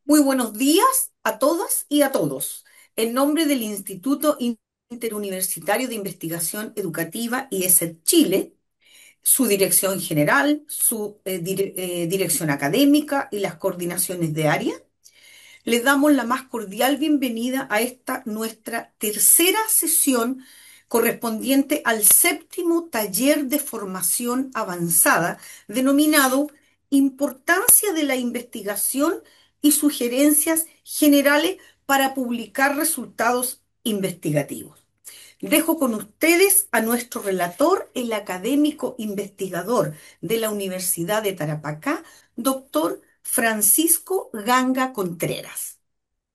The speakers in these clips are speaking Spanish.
Muy buenos días a todas y a todos. En nombre del Instituto Interuniversitario de Investigación Educativa IESED Chile, su dirección general, su dirección académica y las coordinaciones de área, les damos la más cordial bienvenida a esta nuestra tercera sesión correspondiente al séptimo taller de formación avanzada denominado Importancia de la investigación y sugerencias generales para publicar resultados investigativos. Dejo con ustedes a nuestro relator, el académico investigador de la Universidad de Tarapacá, doctor Francisco Ganga Contreras.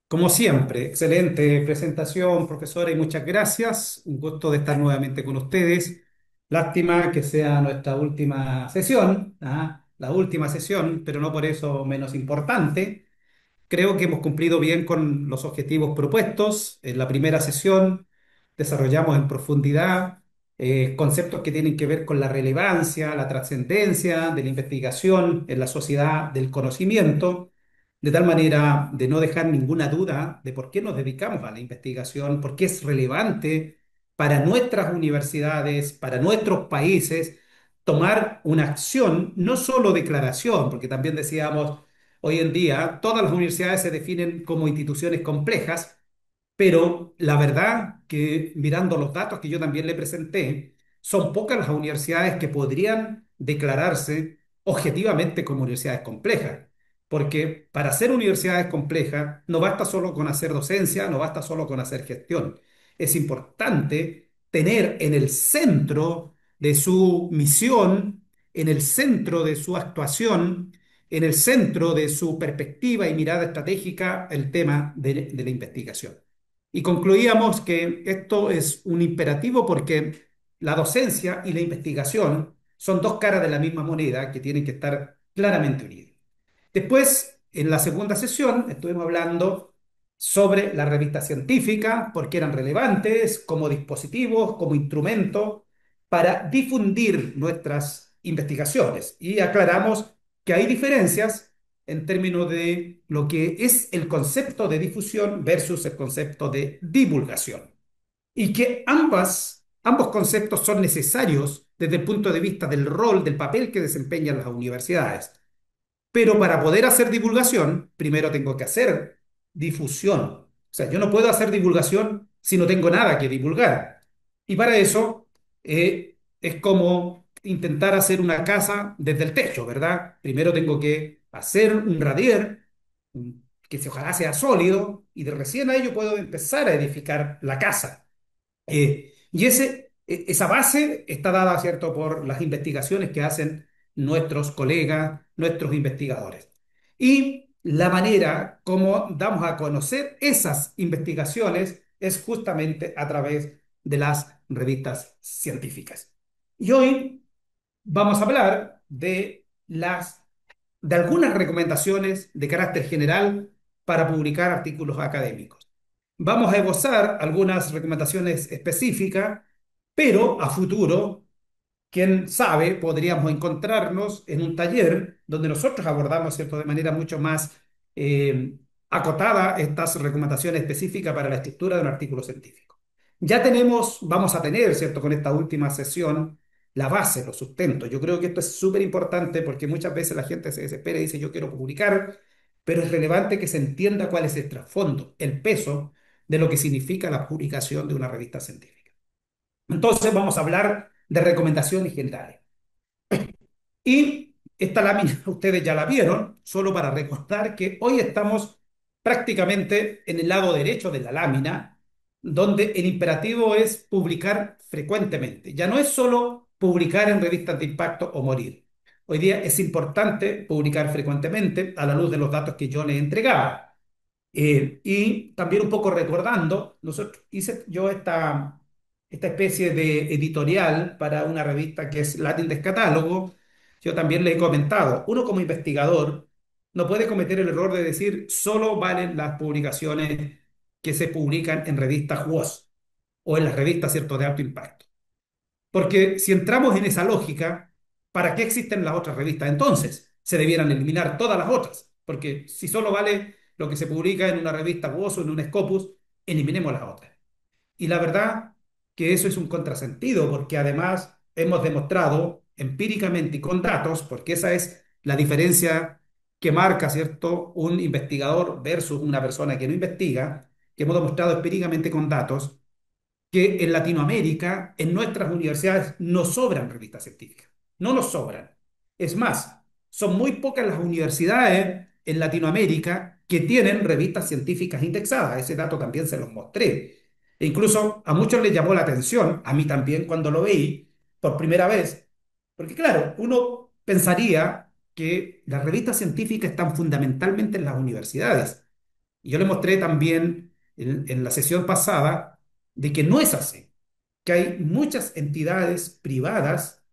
Como siempre, excelente presentación, profesora, y muchas gracias. Un gusto de estar nuevamente con ustedes. Lástima que sea nuestra última sesión, la última sesión, pero no por eso menos importante. Creo que hemos cumplido bien con los objetivos propuestos. En la primera sesión desarrollamos en profundidad conceptos que tienen que ver con la relevancia, la trascendencia de la investigación en la sociedad del conocimiento, de tal manera de no dejar ninguna duda de por qué nos dedicamos a la investigación, por qué es relevante para nuestras universidades, para nuestros países, tomar una acción, no solo declaración, porque también decíamos, hoy en día todas las universidades se definen como instituciones complejas, pero la verdad que mirando los datos que yo también le presenté, son pocas las universidades que podrían declararse objetivamente como universidades complejas. Porque para ser universidades complejas no basta solo con hacer docencia, no basta solo con hacer gestión. Es importante tener en el centro de su misión, en el centro de su actuación, en el centro de su perspectiva y mirada estratégica el tema de la investigación. Y concluíamos que esto es un imperativo porque la docencia y la investigación son dos caras de la misma moneda que tienen que estar claramente unidas. Después, en la segunda sesión, estuvimos hablando sobre las revistas científicas, por qué eran relevantes como dispositivos, como instrumento para difundir nuestras investigaciones. Y aclaramos que hay diferencias en términos de lo que es el concepto de difusión versus el concepto de divulgación. Y que ambos conceptos son necesarios desde el punto de vista del rol, del papel que desempeñan las universidades. Pero para poder hacer divulgación, primero tengo que hacer difusión. O sea, yo no puedo hacer divulgación si no tengo nada que divulgar. Y para eso es como intentar hacer una casa desde el techo, ¿verdad? Primero tengo que hacer un radier ojalá sea sólido y de recién a ello puedo empezar a edificar la casa. Esa base está dada, ¿cierto?, por las investigaciones que hacen nuestros colegas, nuestros investigadores. Y la manera como damos a conocer esas investigaciones es justamente a través de las revistas científicas. Y hoy vamos a hablar de algunas recomendaciones de carácter general para publicar artículos académicos. Vamos a esbozar algunas recomendaciones específicas, pero a futuro, quién sabe, podríamos encontrarnos en un taller donde nosotros abordamos, ¿cierto?, de manera mucho más acotada estas recomendaciones específicas para la estructura de un artículo científico. Vamos a tener, ¿cierto?, con esta última sesión, la base, los sustentos. Yo creo que esto es súper importante porque muchas veces la gente se desespera y dice, yo quiero publicar, pero es relevante que se entienda cuál es el trasfondo, el peso de lo que significa la publicación de una revista científica. Entonces vamos a hablar de recomendaciones generales. Y esta lámina ustedes ya la vieron, solo para recordar que hoy estamos prácticamente en el lado derecho de la lámina, donde el imperativo es publicar frecuentemente. Ya no es solo publicar en revistas de impacto o morir. Hoy día es importante publicar frecuentemente a la luz de los datos que yo les entregaba. Y también un poco recordando, hice yo esta especie de editorial para una revista que es Latin Catálogo. Yo también le he comentado, uno como investigador no puede cometer el error de decir solo valen las publicaciones que se publican en revistas WOS o en las revistas, ¿cierto?, de alto impacto. Porque si entramos en esa lógica, ¿para qué existen las otras revistas? Entonces, se debieran eliminar todas las otras, porque si solo vale lo que se publica en una revista PLOS o en un Scopus, eliminemos las otras. Y la verdad que eso es un contrasentido, porque además hemos demostrado empíricamente y con datos, porque esa es la diferencia que marca, ¿cierto?, un investigador versus una persona que no investiga, que hemos demostrado empíricamente con datos que en Latinoamérica, en nuestras universidades, nos sobran revistas científicas. No nos sobran. Es más, son muy pocas las universidades en Latinoamérica que tienen revistas científicas indexadas. Ese dato también se los mostré. E incluso a muchos les llamó la atención, a mí también cuando lo veí por primera vez, porque claro, uno pensaría que las revistas científicas están fundamentalmente en las universidades. Y yo le mostré también en la sesión pasada de que no es así, que hay muchas entidades privadas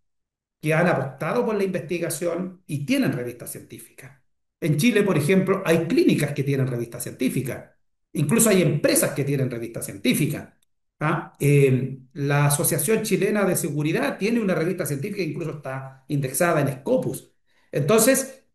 que han apostado por la investigación y tienen revistas científicas. En Chile, por ejemplo, hay clínicas que tienen revistas científicas, incluso hay empresas que tienen revistas científicas. ¿Ah? La Asociación Chilena de Seguridad tiene una revista científica, incluso está indexada en Scopus. Entonces,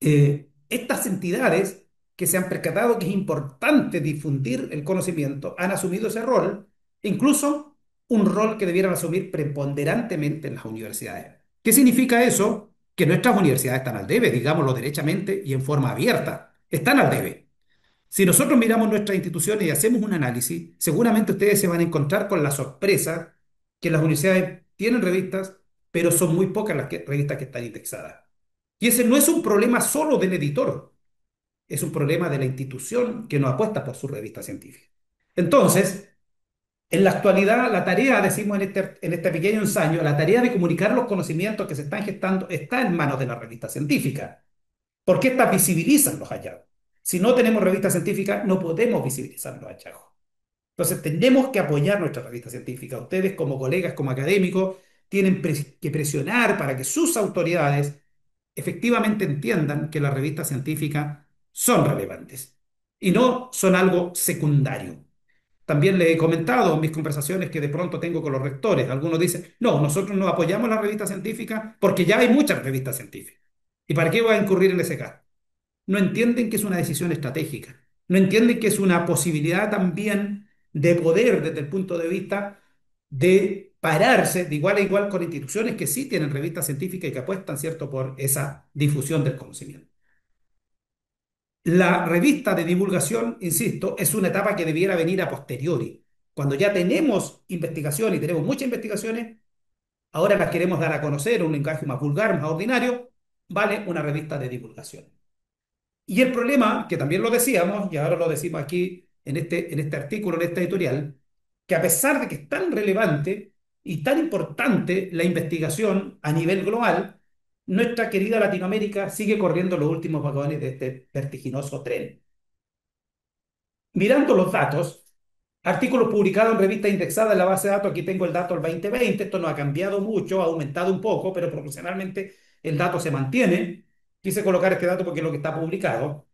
estas entidades que se han percatado que es importante difundir el conocimiento han asumido ese rol, incluso un rol que debieran asumir preponderantemente en las universidades. ¿Qué significa eso? Que nuestras universidades están al debe, digámoslo derechamente y en forma abierta. Están al debe. Si nosotros miramos nuestras instituciones y hacemos un análisis, seguramente ustedes se van a encontrar con la sorpresa que las universidades tienen revistas, pero son muy pocas revistas que están indexadas. Y ese no es un problema solo del editor, es un problema de la institución que no apuesta por su revista científica. Entonces, en la actualidad, la tarea, decimos en este pequeño ensayo, la tarea de comunicar los conocimientos que se están gestando está en manos de la revista científica, porque estas visibilizan los hallazgos. Si no tenemos revista científica, no podemos visibilizar los hallazgos. Entonces, tenemos que apoyar nuestra revista científica. Ustedes, como colegas, como académicos, tienen que presionar para que sus autoridades efectivamente entiendan que las revistas científicas son relevantes y no son algo secundario. También le he comentado en mis conversaciones que de pronto tengo con los rectores. Algunos dicen, no, nosotros no apoyamos la revista científica porque ya hay muchas revistas científicas. ¿Y para qué voy a incurrir en ese caso? No entienden que es una decisión estratégica, no entienden que es una posibilidad también de poder desde el punto de vista de pararse de igual a igual con instituciones que sí tienen revistas científicas y que apuestan, ¿cierto?, por esa difusión del conocimiento. La revista de divulgación, insisto, es una etapa que debiera venir a posteriori. Cuando ya tenemos investigación y tenemos muchas investigaciones, ahora las queremos dar a conocer en un lenguaje más vulgar, más ordinario, vale una revista de divulgación. Y el problema, que también lo decíamos, y ahora lo decimos aquí en este artículo, en este editorial, que a pesar de que es tan relevante y tan importante la investigación a nivel global, nuestra querida Latinoamérica sigue corriendo los últimos vagones de este vertiginoso tren. Mirando los datos, artículos publicados en revistas indexadas en la base de datos, aquí tengo el dato del 2020, esto no ha cambiado mucho, ha aumentado un poco, pero proporcionalmente el dato se mantiene. Quise colocar este dato porque es lo que está publicado.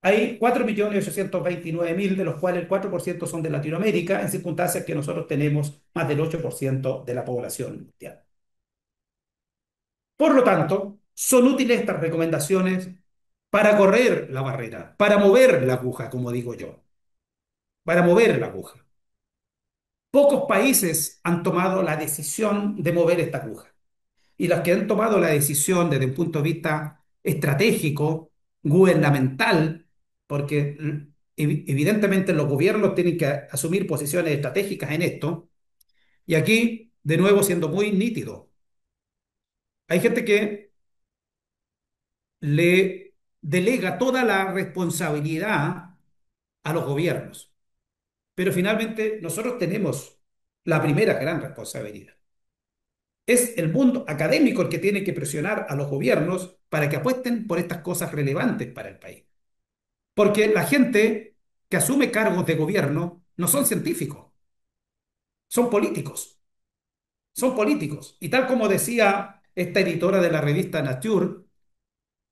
Hay 4.829.000, de los cuales el 4% son de Latinoamérica, en circunstancias que nosotros tenemos más del 8% de la población mundial. Por lo tanto, son útiles estas recomendaciones para correr la barrera, para mover la aguja, como digo yo, para mover la aguja. Pocos países han tomado la decisión de mover esta aguja. Y las que han tomado la decisión desde un punto de vista estratégico, gubernamental, porque evidentemente los gobiernos tienen que asumir posiciones estratégicas en esto, y aquí, de nuevo, siendo muy nítido, hay gente que le delega toda la responsabilidad a los gobiernos, pero finalmente nosotros tenemos la primera gran responsabilidad. Es el mundo académico el que tiene que presionar a los gobiernos para que apuesten por estas cosas relevantes para el país. Porque la gente que asume cargos de gobierno no son científicos, son políticos, son políticos. Y tal como decía esta editora de la revista Nature,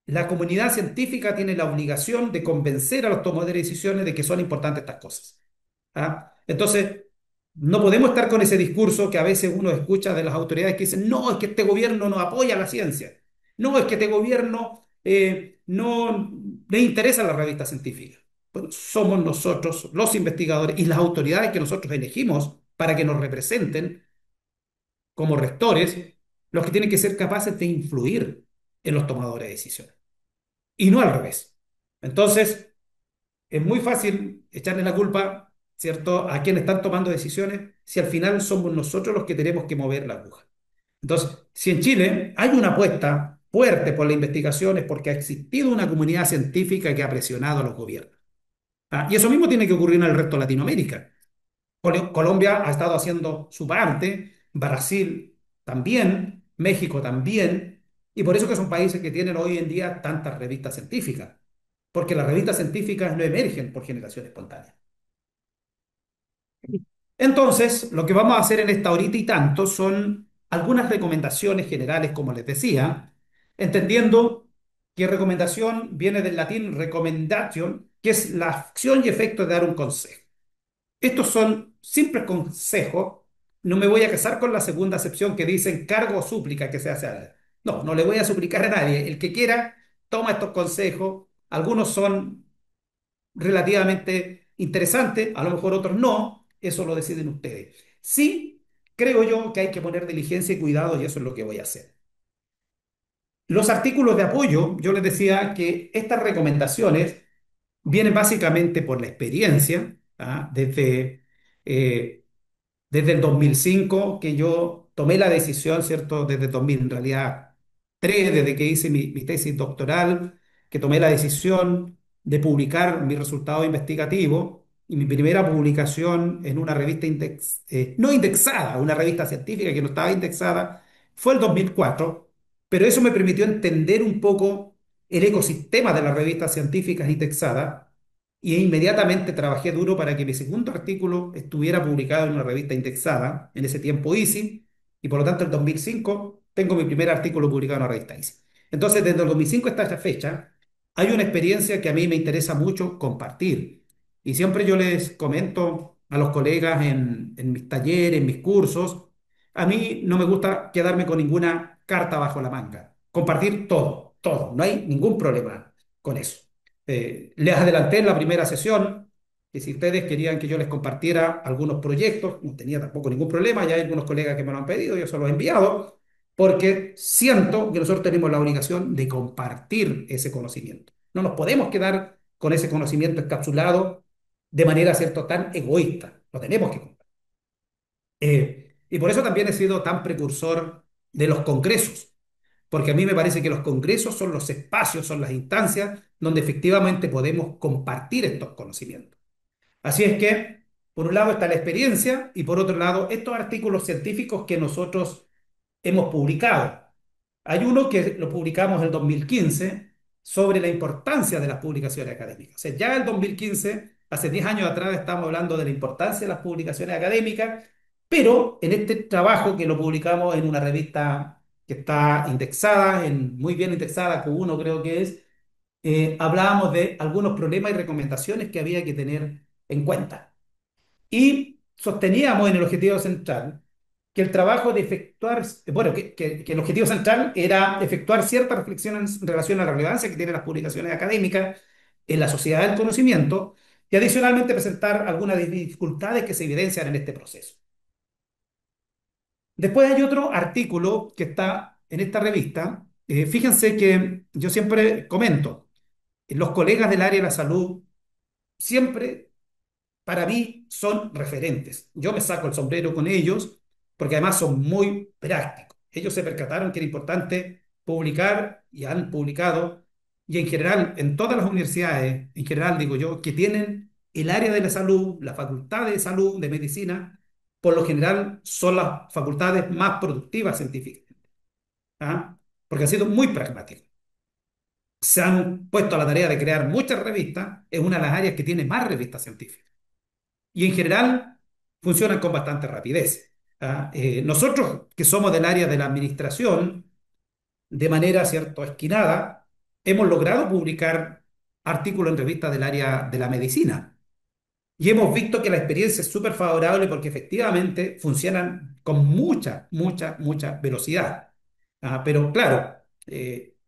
la comunidad científica tiene la obligación de convencer a los tomadores de decisiones de que son importantes estas cosas. ¿Ah? Entonces, no podemos estar con ese discurso que a veces uno escucha de las autoridades que dicen, no, es que este gobierno no apoya la ciencia, no, es que este gobierno no les interesa la revista científica. Bueno, somos nosotros, los investigadores y las autoridades que nosotros elegimos para que nos representen como rectores, los que tienen que ser capaces de influir en los tomadores de decisiones y no al revés. Entonces, es muy fácil echarle la culpa, ¿cierto?, a quienes están tomando decisiones si al final somos nosotros los que tenemos que mover la aguja. Entonces, si en Chile hay una apuesta fuerte por la investigación es porque ha existido una comunidad científica que ha presionado a los gobiernos. Y eso mismo tiene que ocurrir en el resto de Latinoamérica. Colombia ha estado haciendo su parte, Brasil también, México también, y por eso que son países que tienen hoy en día tantas revistas científicas, porque las revistas científicas no emergen por generación espontánea. Entonces, lo que vamos a hacer en esta horita y tanto son algunas recomendaciones generales, como les decía, entendiendo que recomendación viene del latín recomendatio, que es la acción y efecto de dar un consejo. Estos son simples consejos. No me voy a casar con la segunda acepción que dice encargo o súplica que se hace a alguien. No, no le voy a suplicar a nadie. El que quiera, toma estos consejos. Algunos son relativamente interesantes, a lo mejor otros no. Eso lo deciden ustedes. Sí, creo yo que hay que poner diligencia y cuidado y eso es lo que voy a hacer. Los artículos de apoyo, yo les decía que estas recomendaciones vienen básicamente por la experiencia, eh, desde el 2005 que yo tomé la decisión, ¿cierto? Desde 2000, en realidad, desde que hice mi tesis doctoral, que tomé la decisión de publicar mi resultado investigativo y mi primera publicación en una revista no indexada, una revista científica que no estaba indexada, fue el 2004, pero eso me permitió entender un poco el ecosistema de las revistas científicas indexadas y inmediatamente trabajé duro para que mi segundo artículo estuviera publicado en una revista indexada, en ese tiempo ISI, y por lo tanto en 2005 tengo mi primer artículo publicado en una revista ISI. Entonces, desde el 2005 hasta esta fecha, hay una experiencia que a mí me interesa mucho compartir. Y siempre yo les comento a los colegas en mis talleres, en mis cursos, a mí no me gusta quedarme con ninguna carta bajo la manga. Compartir todo, todo, no hay ningún problema con eso. Les adelanté en la primera sesión que si ustedes querían que yo les compartiera algunos proyectos, no tenía tampoco ningún problema, ya hay algunos colegas que me lo han pedido, yo se los he enviado, porque siento que nosotros tenemos la obligación de compartir ese conocimiento. No nos podemos quedar con ese conocimiento encapsulado de manera, cierto, tan egoísta. Lo tenemos que compartir. Y por eso también he sido tan precursor de los congresos, porque a mí me parece que los congresos son los espacios, son las instancias donde efectivamente podemos compartir estos conocimientos. Así es que, por un lado está la experiencia y por otro lado estos artículos científicos que nosotros hemos publicado. Hay uno que lo publicamos en el 2015 sobre la importancia de las publicaciones académicas. O sea, ya en el 2015, hace 10 años atrás, estamos hablando de la importancia de las publicaciones académicas, pero en este trabajo que lo publicamos en una revista que está indexada, muy bien indexada, Q1 creo que es, hablábamos de algunos problemas y recomendaciones que había que tener en cuenta. Y sosteníamos en el objetivo central que el trabajo de efectuar, bueno, que el objetivo central era efectuar ciertas reflexiones en relación a la relevancia que tienen las publicaciones académicas en la sociedad del conocimiento y adicionalmente presentar algunas dificultades que se evidencian en este proceso. Después hay otro artículo que está en esta revista. Fíjense que yo siempre comento, los colegas del área de la salud siempre para mí son referentes. Yo me saco el sombrero con ellos porque además son muy prácticos. Ellos se percataron que era importante publicar y han publicado, y en general, en todas las universidades, en general digo yo, que tienen el área de la salud, la facultad de salud, de medicina, por lo general son las facultades más productivas científicas, ¿ah? Porque han sido muy pragmáticos. Se han puesto a la tarea de crear muchas revistas, es una de las áreas que tiene más revistas científicas y en general funcionan con bastante rapidez. Nosotros que somos del área de la administración, de manera cierto esquinada, hemos logrado publicar artículos en revistas del área de la medicina y hemos visto que la experiencia es súper favorable porque efectivamente funcionan con mucha, mucha, mucha velocidad. Pero claro,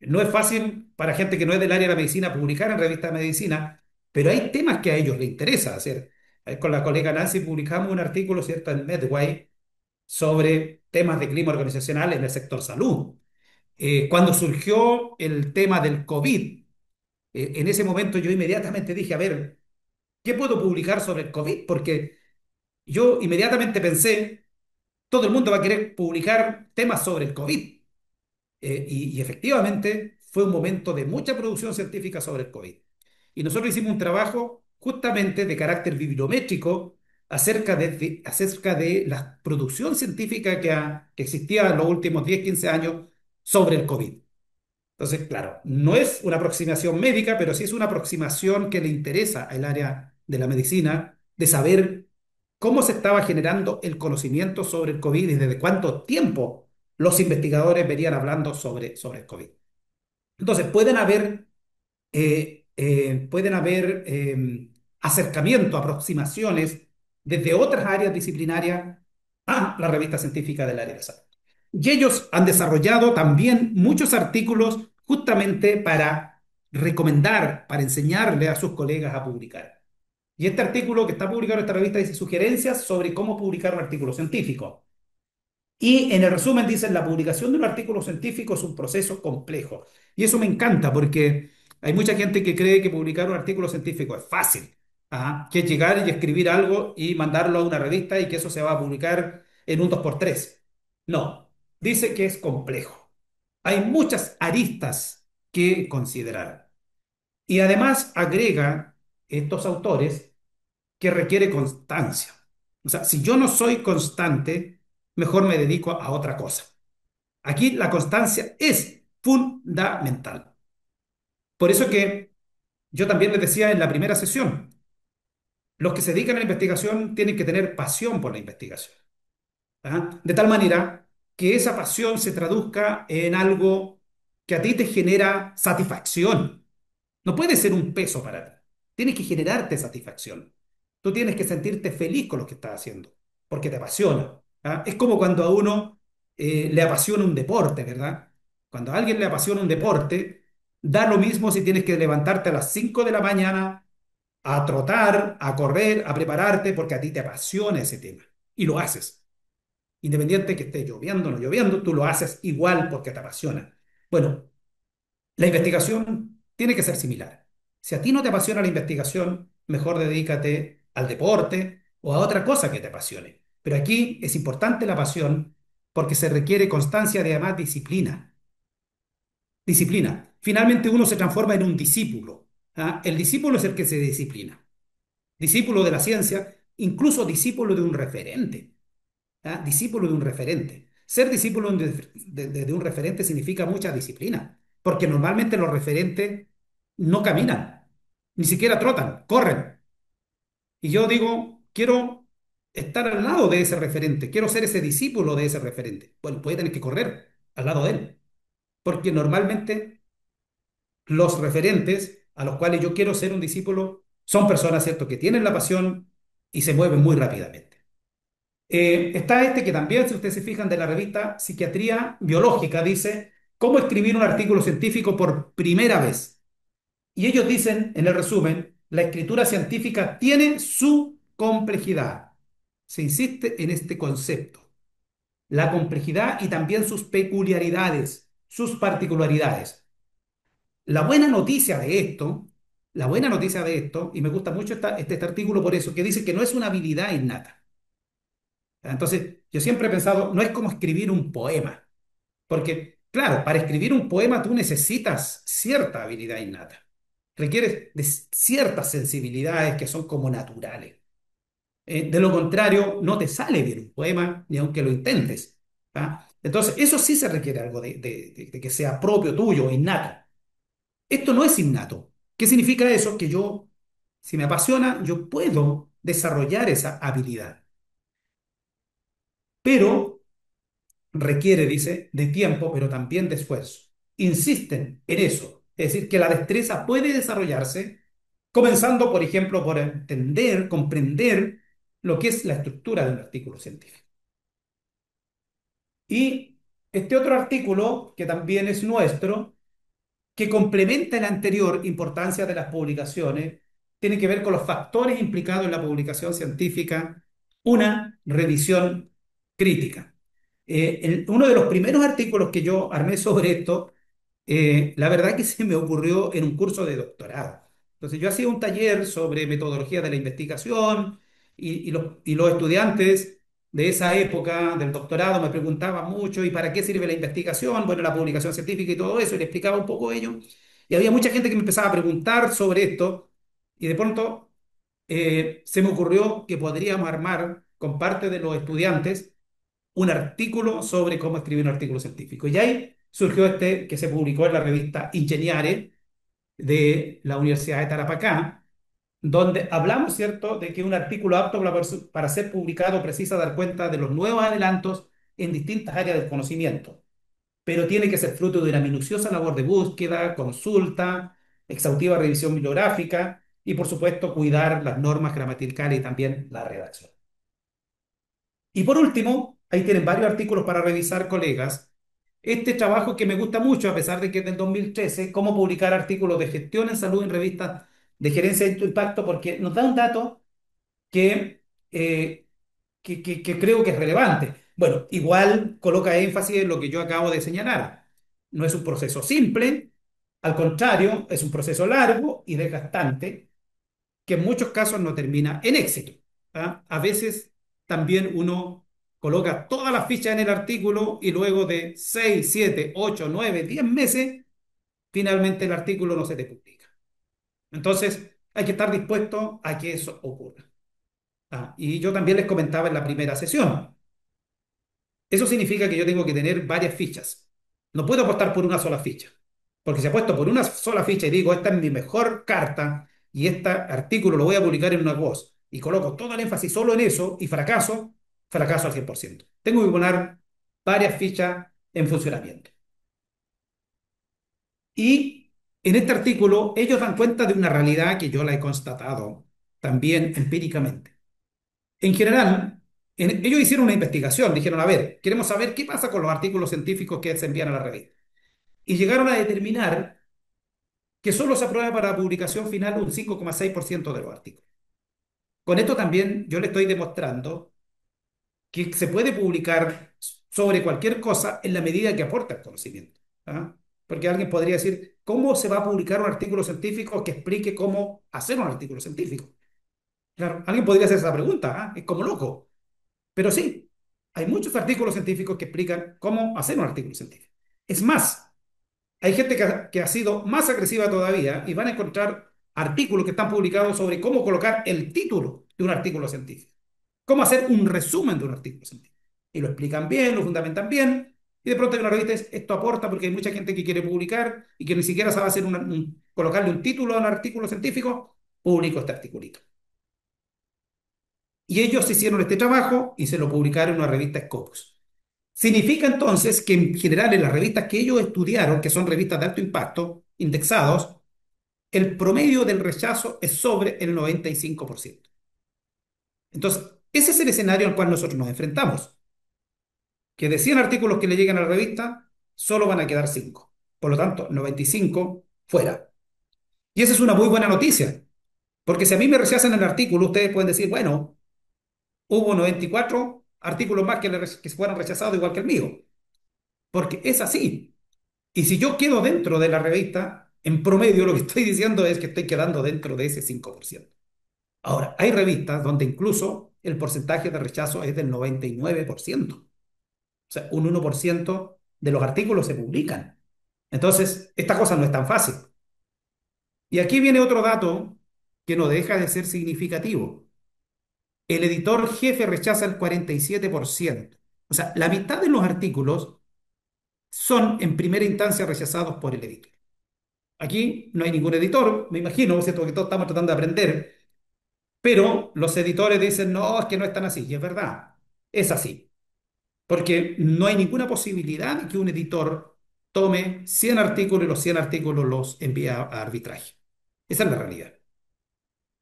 No es fácil para gente que no es del área de la medicina publicar en revistas de medicina, pero hay temas que a ellos les interesa hacer. Con la colega Nancy publicamos un artículo, ¿cierto?, en Medway sobre temas de clima organizacional en el sector salud. Cuando surgió el tema del COVID, en ese momento yo inmediatamente dije, a ver, ¿qué puedo publicar sobre el COVID? Porque yo inmediatamente pensé, todo el mundo va a querer publicar temas sobre el COVID. Y efectivamente fue un momento de mucha producción científica sobre el COVID. Y nosotros hicimos un trabajo justamente de carácter bibliométrico acerca de la producción científica que existía en los últimos 10 15 años sobre el COVID. Entonces, claro, no es una aproximación médica, pero sí es una aproximación que le interesa al área de la medicina, de saber cómo se estaba generando el conocimiento sobre el COVID y desde cuánto tiempo los investigadores venían hablando sobre el COVID. Entonces, pueden haber acercamiento, aproximaciones desde otras áreas disciplinarias a la revista científica del área de salud. Y ellos han desarrollado también muchos artículos justamente para recomendar, para enseñarle a sus colegas a publicar. Y este artículo que está publicado en esta revista dice sugerencias sobre cómo publicar un artículo científico. Y en el resumen dicen, la publicación de un artículo científico es un proceso complejo. Y eso me encanta porque hay mucha gente que cree que publicar un artículo científico es fácil. Ajá, que es llegar y escribir algo y mandarlo a una revista y que eso se va a publicar en un dos por tres. No, dice que es complejo. Hay muchas aristas que considerar. Y además agrega estos autores que requiere constancia. O sea, si yo no soy constante, mejor me dedico a otra cosa. Aquí la constancia es fundamental. Por eso que yo también les decía en la primera sesión, los que se dedican a la investigación tienen que tener pasión por la investigación. ¿Ah? De tal manera que esa pasión se traduzca en algo que a ti te genera satisfacción. No puede ser un peso para ti. Tienes que generarte satisfacción. Tú tienes que sentirte feliz con lo que estás haciendo, porque te apasiona. ¿Ah? Es como cuando a uno le apasiona un deporte, ¿verdad? Cuando a alguien le apasiona un deporte, da lo mismo si tienes que levantarte a las 5 de la mañana a trotar, a correr, a prepararte, porque a ti te apasiona ese tema. Y lo haces. Independiente que esté lloviendo o no lloviendo, tú lo haces igual porque te apasiona. Bueno, la investigación tiene que ser similar. Si a ti no te apasiona la investigación, mejor dedícate al deporte o a otra cosa que te apasione. Pero aquí es importante la pasión porque se requiere constancia y además disciplina. Disciplina. Finalmente uno se transforma en un discípulo. ¿Ah? El discípulo es el que se disciplina. Discípulo de la ciencia, incluso discípulo de un referente. ¿Ah? Discípulo de un referente. Ser discípulo de un referente significa mucha disciplina, porque normalmente los referentes no caminan, ni siquiera trotan, corren. Y yo digo, quiero estar al lado de ese referente, quiero ser ese discípulo de ese referente. Bueno, puede tener que correr al lado de él, porque normalmente los referentes a los cuales yo quiero ser un discípulo son personas, ¿cierto?, que tienen la pasión y se mueven muy rápidamente. Está este que también, si ustedes se fijan, de la revista Psiquiatría Biológica, dice cómo escribir un artículo científico por primera vez. Y ellos dicen, en el resumen, la escritura científica tiene su complejidad. Se insiste en este concepto, la complejidad y también sus peculiaridades, sus particularidades. La buena noticia de esto, la buena noticia de esto, y me gusta mucho este artículo por eso, que dice que no es una habilidad innata. Entonces, yo siempre he pensado, no es como escribir un poema, porque, claro, para escribir un poema tú necesitas cierta habilidad innata, requieres de ciertas sensibilidades que son como naturales. De lo contrario, no te sale bien un poema, ni aunque lo intentes. ¿Ah? Entonces, eso sí se requiere algo de que sea propio tuyo, innato. Esto no es innato. ¿Qué significa eso? Que yo, si me apasiona, yo puedo desarrollar esa habilidad. Pero requiere, dice, de tiempo, pero también de esfuerzo. Insisten en eso. Es decir, que la destreza puede desarrollarse comenzando, por ejemplo, por entender, comprender lo que es la estructura de un artículo científico. Y este otro artículo, que también es nuestro, que complementa el anterior, importancia de las publicaciones, tiene que ver con los factores implicados en la publicación científica, una revisión crítica. Uno de los primeros artículos que yo armé sobre esto, la verdad que se me ocurrió en un curso de doctorado. Entonces yo hacía un taller sobre metodología de la investigación y los estudiantes de esa época del doctorado me preguntaban mucho, ¿y para qué sirve la investigación? Bueno, la publicación científica y todo eso, y le explicaba un poco ello. Y había mucha gente que me empezaba a preguntar sobre esto, y de pronto se me ocurrió que podríamos armar con parte de los estudiantes un artículo sobre cómo escribir un artículo científico. Y ahí surgió este que se publicó en la revista Ingeniare de la Universidad de Tarapacá, donde hablamos, ¿cierto?, de que un artículo apto para ser publicado precisa dar cuenta de los nuevos adelantos en distintas áreas del conocimiento, pero tiene que ser fruto de una minuciosa labor de búsqueda, consulta, exhaustiva revisión bibliográfica y, por supuesto, cuidar las normas gramaticales y también la redacción. Y por último, ahí tienen varios artículos para revisar, colegas. Este trabajo que me gusta mucho, a pesar de que es del 2013, cómo publicar artículos de gestión en salud en revistas de gerencia de impacto, porque nos da un dato que, eh, que creo que es relevante. Bueno, igual coloca énfasis en lo que yo acabo de señalar. No es un proceso simple, al contrario, es un proceso largo y desgastante que en muchos casos no termina en éxito. ¿Ah? A veces también uno coloca todas las fichas en el artículo y luego de 6, 7, 8, 9, 10 meses, finalmente el artículo no se te publica. Entonces, hay que estar dispuesto a que eso ocurra. Y yo también les comentaba en la primera sesión, eso significa que yo tengo que tener varias fichas. No puedo apostar por una sola ficha. Porque si apuesto por una sola ficha y digo, esta es mi mejor carta y este artículo lo voy a publicar en una voz y coloco todo el énfasis solo en eso y fracaso, fracaso al 100%. Tengo que poner varias fichas en funcionamiento. Y en este artículo ellos dan cuenta de una realidad que yo la he constatado también empíricamente. En general, ellos hicieron una investigación, dijeron, a ver, queremos saber qué pasa con los artículos científicos que se envían a la revista. Y llegaron a determinar que solo se aprueba para publicación final un 5,6% de los artículos. Con esto también yo le estoy demostrando que se puede publicar sobre cualquier cosa en la medida que aporta el conocimiento. ¿Ah? Porque alguien podría decir, ¿cómo se va a publicar un artículo científico que explique cómo hacer un artículo científico? Claro, alguien podría hacer esa pregunta, ¿ah? Es como loco. Pero sí, hay muchos artículos científicos que explican cómo hacer un artículo científico. Es más, hay gente que ha sido más agresiva todavía y van a encontrar artículos que están publicados sobre cómo colocar el título de un artículo científico, cómo hacer un resumen de un artículo científico. Y lo explican bien, lo fundamentan bien, y de pronto hay una revista dice, esto aporta porque hay mucha gente que quiere publicar y que ni siquiera sabe hacer colocarle un título a un artículo científico, publico este articulito. Y ellos hicieron este trabajo y se lo publicaron en una revista Scopus. Significa entonces que en general en las revistas que ellos estudiaron, que son revistas de alto impacto, indexados, el promedio del rechazo es sobre el 95%. Entonces, ese es el escenario al cual nosotros nos enfrentamos, que de 100 artículos que le llegan a la revista, solo van a quedar 5. Por lo tanto, 95 fuera. Y esa es una muy buena noticia, porque si a mí me rechazan el artículo, ustedes pueden decir, bueno, hubo 94 artículos más que fueron rechazados igual que el mío, porque es así. Y si yo quedo dentro de la revista, en promedio lo que estoy diciendo es que estoy quedando dentro de ese 5%. Ahora, hay revistas donde incluso el porcentaje de rechazo es del 99%. O sea, un 1% de los artículos se publican. Entonces, esta cosa no es tan fácil. Y aquí viene otro dato que no deja de ser significativo. El editor jefe rechaza el 47%. O sea, la mitad de los artículos son en primera instancia rechazados por el editor. Aquí no hay ningún editor, me imagino, ¿cierto? Que todos estamos tratando de aprender, pero los editores dicen, no, es que no es tan así, y es verdad, es así, porque no hay ninguna posibilidad de que un editor tome 100 artículos y los 100 artículos los envíe a arbitraje. Esa es la realidad.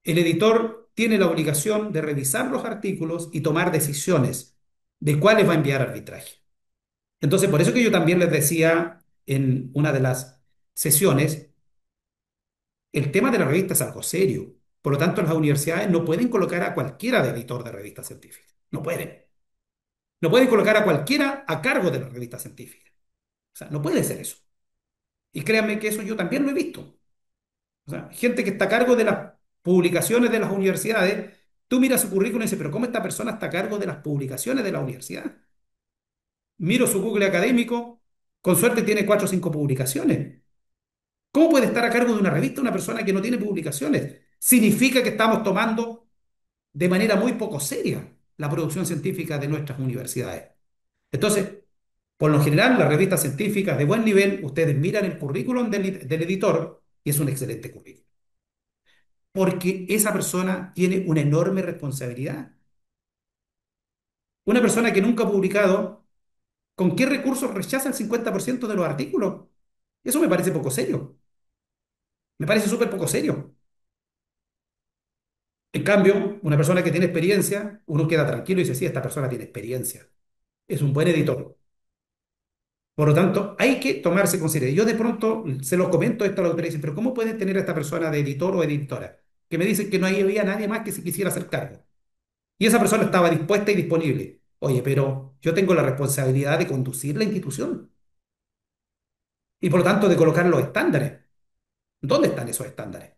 El editor tiene la obligación de revisar los artículos y tomar decisiones de cuáles va a enviar a arbitraje. Entonces, por eso que yo también les decía en una de las sesiones, el tema de la revista es algo serio. Por lo tanto, las universidades no pueden colocar a cualquiera de editor de revista científica. No pueden. No pueden colocar a cualquiera a cargo de la revista científica. O sea, no puede ser eso. Y créanme que eso yo también lo he visto. O sea, gente que está a cargo de las publicaciones de las universidades, tú miras su currículum y dices, pero ¿cómo esta persona está a cargo de las publicaciones de la universidad? Miro su Google académico, con suerte tiene 4 o 5 publicaciones. ¿Cómo puede estar a cargo de una revista una persona que no tiene publicaciones? Significa que estamos tomando de manera muy poco seria la producción científica de nuestras universidades. Entonces, por lo general, las revistas científicas de buen nivel, ustedes miran el currículum del editor y es un excelente currículum, porque esa persona tiene una enorme responsabilidad. Una persona que nunca ha publicado, ¿con qué recursos rechaza el 50% de los artículos? Eso me parece poco serio, me parece súper poco serio. En cambio, una persona que tiene experiencia, uno queda tranquilo y dice, sí, esta persona tiene experiencia, es un buen editor. Por lo tanto, hay que tomarse en consideración. Yo de pronto se lo comento esto a la autoridad y dicen, pero ¿cómo pueden tener a esta persona de editor o editora? Que me dicen que no había nadie más que se quisiera hacer cargo. Y esa persona estaba dispuesta y disponible. Oye, pero yo tengo la responsabilidad de conducir la institución y por lo tanto de colocar los estándares. ¿Dónde están esos estándares?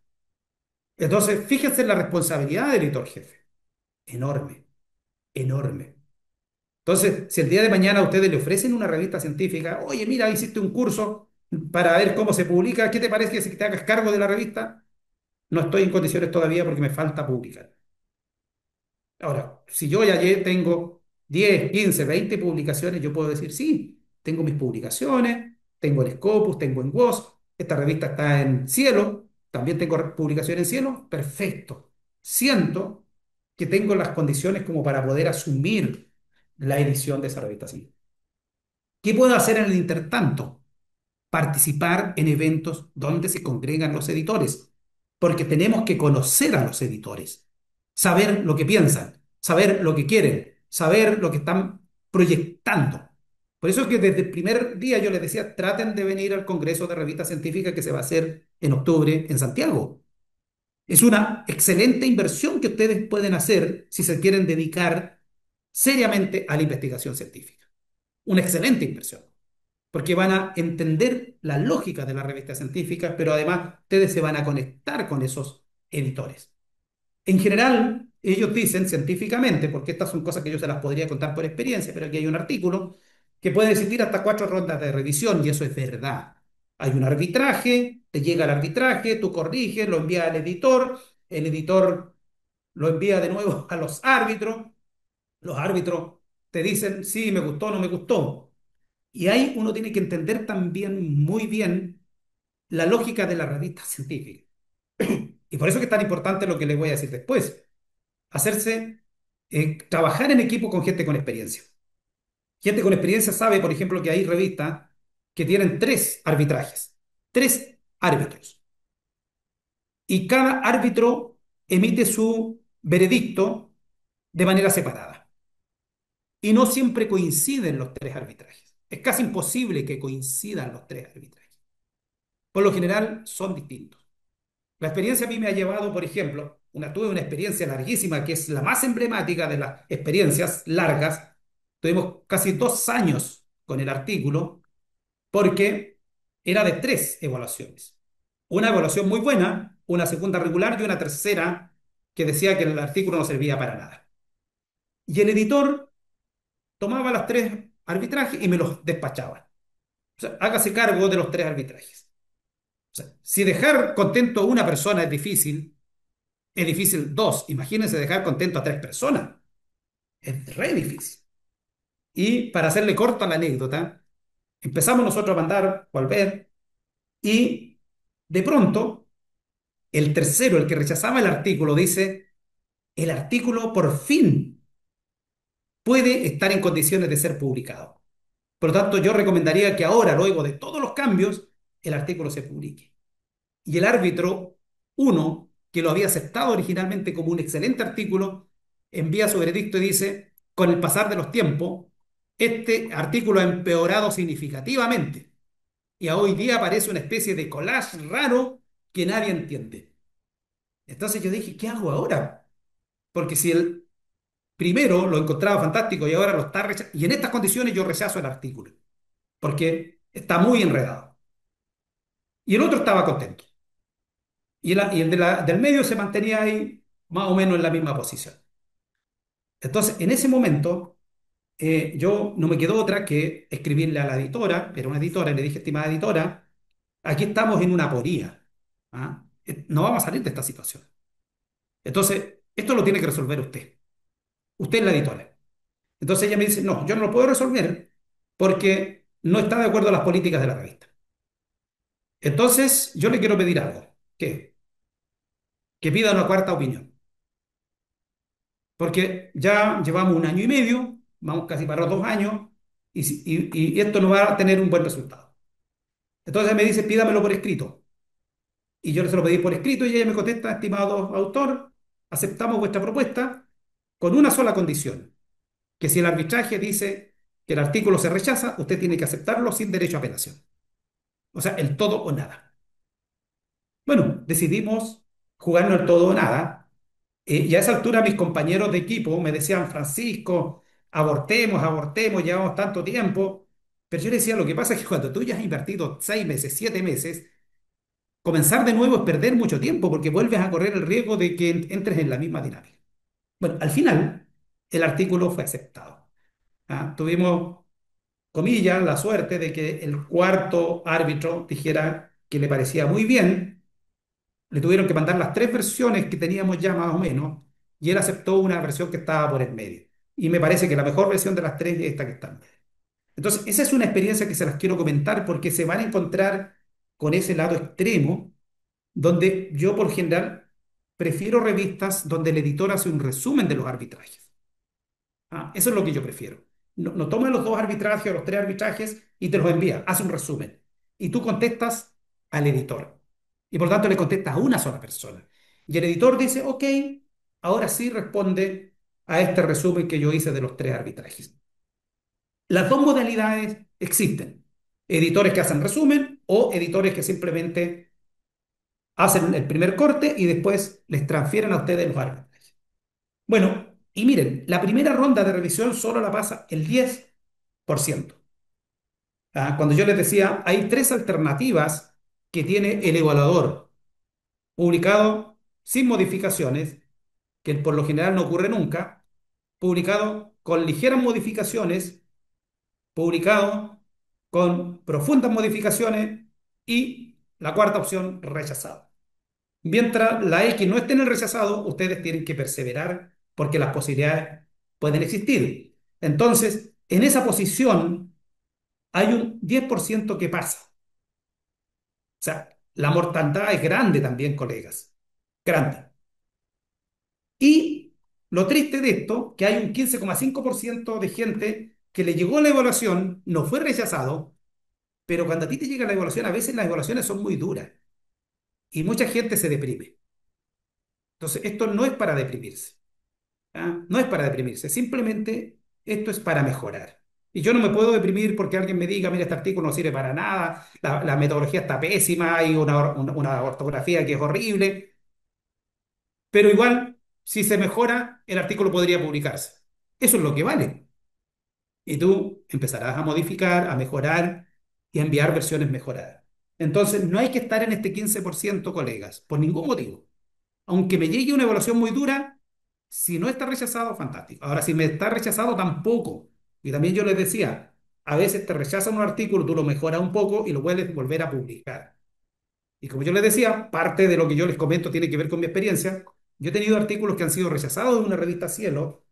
Entonces, fíjense en la responsabilidad del editor jefe. Enorme, enorme. Entonces, si el día de mañana a ustedes le ofrecen una revista científica, oye, mira, hiciste un curso para ver cómo se publica, ¿qué te parece si te hagas cargo de la revista? No estoy en condiciones todavía porque me falta publicar. Ahora, si yo tengo 10, 15, 20 publicaciones, yo puedo decir, sí, tengo mis publicaciones, tengo en Scopus, tengo en WOS, esta revista está en Cielo, también tengo publicaciones en Cielo, perfecto. Siento que tengo las condiciones como para poder asumir la edición de esa revista. Sí. ¿Qué puedo hacer en el intertanto? Participar en eventos donde se congregan los editores, porque tenemos que conocer a los editores, saber lo que piensan, saber lo que quieren, saber lo que están proyectando. Por eso es que desde el primer día yo les decía, traten de venir al Congreso de Revista Científica que se va a hacer en octubre en Santiago. Es una excelente inversión que ustedes pueden hacer si se quieren dedicar seriamente a la investigación científica. Una excelente inversión porque van a entender la lógica de las revistas científicas, pero además ustedes se van a conectar con esos editores. En general, ellos dicen científicamente, porque estas son cosas que yo se las podría contar por experiencia, pero aquí hay un artículo que puede existir hasta 4 rondas de revisión, y eso es verdad. Hay un arbitraje, te llega el arbitraje, tú corriges, lo envías al editor, el editor lo envía de nuevo a los árbitros te dicen, sí, me gustó, no me gustó. Y ahí uno tiene que entender también muy bien la lógica de la revista científica. Y por eso que es tan importante lo que les voy a decir después. Trabajar en equipo con gente con experiencia. Gente con experiencia sabe, por ejemplo, que hay revistas que tienen 3 arbitrajes, 3 árbitros. Y cada árbitro emite su veredicto de manera separada. Y no siempre coinciden los 3 arbitrajes. Es casi imposible que coincidan los 3 arbitrajes. Por lo general son distintos. La experiencia a mí me ha llevado, por ejemplo, tuve una experiencia larguísima que es la más emblemática de las experiencias largas. Tuvimos casi 2 años con el artículo porque era de 3 evaluaciones. Una evaluación muy buena, una segunda regular y una tercera que decía que el artículo no servía para nada. Y el editor tomaba las 3 arbitrajes y me los despachaba. O sea, hágase cargo de los 3 arbitrajes. O sea, si dejar contento a una persona es difícil 2. Imagínense dejar contento a 3 personas. Es re difícil. Y para hacerle corta la anécdota, empezamos nosotros a mandar, volver, y de pronto, el tercero, el que rechazaba el artículo, dice, el artículo por fin puede estar en condiciones de ser publicado. Por lo tanto, yo recomendaría que ahora, luego de todos los cambios, el artículo se publique. Y el árbitro uno, que lo había aceptado originalmente como un excelente artículo, envía su veredicto y dice, con el pasar de los tiempos, este artículo ha empeorado significativamente y a hoy día parece una especie de collage raro que nadie entiende. Entonces yo dije, ¿qué hago ahora? Porque si el primero lo encontraba fantástico y ahora lo está rechazando, y en estas condiciones yo rechazo el artículo, porque está muy enredado. Y el otro estaba contento. Y el del medio se mantenía ahí más o menos en la misma posición. Entonces, en ese momento, yo no me quedó otra que escribirle a la editora, era una editora, y le dije, estimada editora, aquí estamos en una aporía. ¿Ah? No vamos a salir de esta situación. Entonces, esto lo tiene que resolver usted. Usted es la editora. Entonces ella me dice, no, yo no lo puedo resolver porque no está de acuerdo a las políticas de la revista. Entonces, yo le quiero pedir algo, ¿qué? Que pida una cuarta opinión, porque ya llevamos un año y medio, vamos casi para los 2 años, y esto no va a tener un buen resultado. Entonces me dice, pídamelo por escrito. Y yo se lo pedí por escrito y ella me contesta, estimado autor, aceptamos vuestra propuesta con una sola condición, que si el arbitraje dice que el artículo se rechaza, usted tiene que aceptarlo sin derecho a apelación. O sea, el todo o nada. Bueno, decidimos jugarnos el todo o nada. Y a esa altura mis compañeros de equipo me decían, Francisco, abortemos, abortemos, llevamos tanto tiempo. Pero yo les decía, lo que pasa es que cuando tú ya has invertido 6 meses, 7 meses, comenzar de nuevo es perder mucho tiempo porque vuelves a correr el riesgo de que entres en la misma dinámica. Bueno, al final el artículo fue aceptado. ¿Ah? Tuvimos, comillas, la suerte de que el cuarto árbitro dijera que le parecía muy bien. Le tuvieron que mandar las 3 versiones que teníamos ya más o menos, y él aceptó una versión que estaba por el medio. Y me parece que la mejor versión de las 3 es esta que está en medio. Entonces, esa es una experiencia que se las quiero comentar porque se van a encontrar con ese lado extremo, donde yo por general prefiero revistas donde el editor hace un resumen de los arbitrajes. Eso es lo que yo prefiero. No, no toma los 2 arbitrajes o los 3 arbitrajes y te los envía, hace un resumen. Y tú contestas al editor. Y por lo tanto le contestas a una sola persona. Y el editor dice, ok, ahora sí responde a este resumen que yo hice de los 3 arbitrajes. Las dos modalidades existen. Editores que hacen resumen o editores que simplemente hacen el primer corte y después les transfieren a ustedes los arbitrajes. Bueno, y miren, la primera ronda de revisión solo la pasa el 10%. Cuando yo les decía, hay 3 alternativas que tiene el evaluador, publicado sin modificaciones, que por lo general no ocurre nunca, publicado con ligeras modificaciones, publicado con profundas modificaciones y la cuarta opción, rechazado. Mientras la X no esté en el rechazado, ustedes tienen que perseverar porque las posibilidades pueden existir. Entonces, en esa posición hay un 10% que pasa. O sea, la mortandad es grande también, colegas. Grande. Y lo triste de esto, que hay un 15,5% de gente que le llegó la evaluación, no fue rechazado, pero cuando a ti te llega la evaluación, a veces las evaluaciones son muy duras y mucha gente se deprime. Entonces, esto no es para deprimirse. No es para deprimirse, simplemente esto es para mejorar. Y yo no me puedo deprimir porque alguien me diga, mira, este artículo no sirve para nada, la metodología está pésima, hay una ortografía que es horrible, pero igual, si se mejora, el artículo podría publicarse. Eso es lo que vale. Y tú empezarás a modificar, a mejorar y a enviar versiones mejoradas. Entonces, no hay que estar en este 15%, colegas, por ningún motivo. Aunque me llegue una evaluación muy dura, si no está rechazado, fantástico. Ahora, si me está rechazado, tampoco. Y también yo les decía, a veces te rechazan un artículo, tú lo mejoras un poco y lo puedes volver a publicar. Y como yo les decía, parte de lo que yo les comento tiene que ver con mi experiencia. Yo he tenido artículos que han sido rechazados en una revista Cielo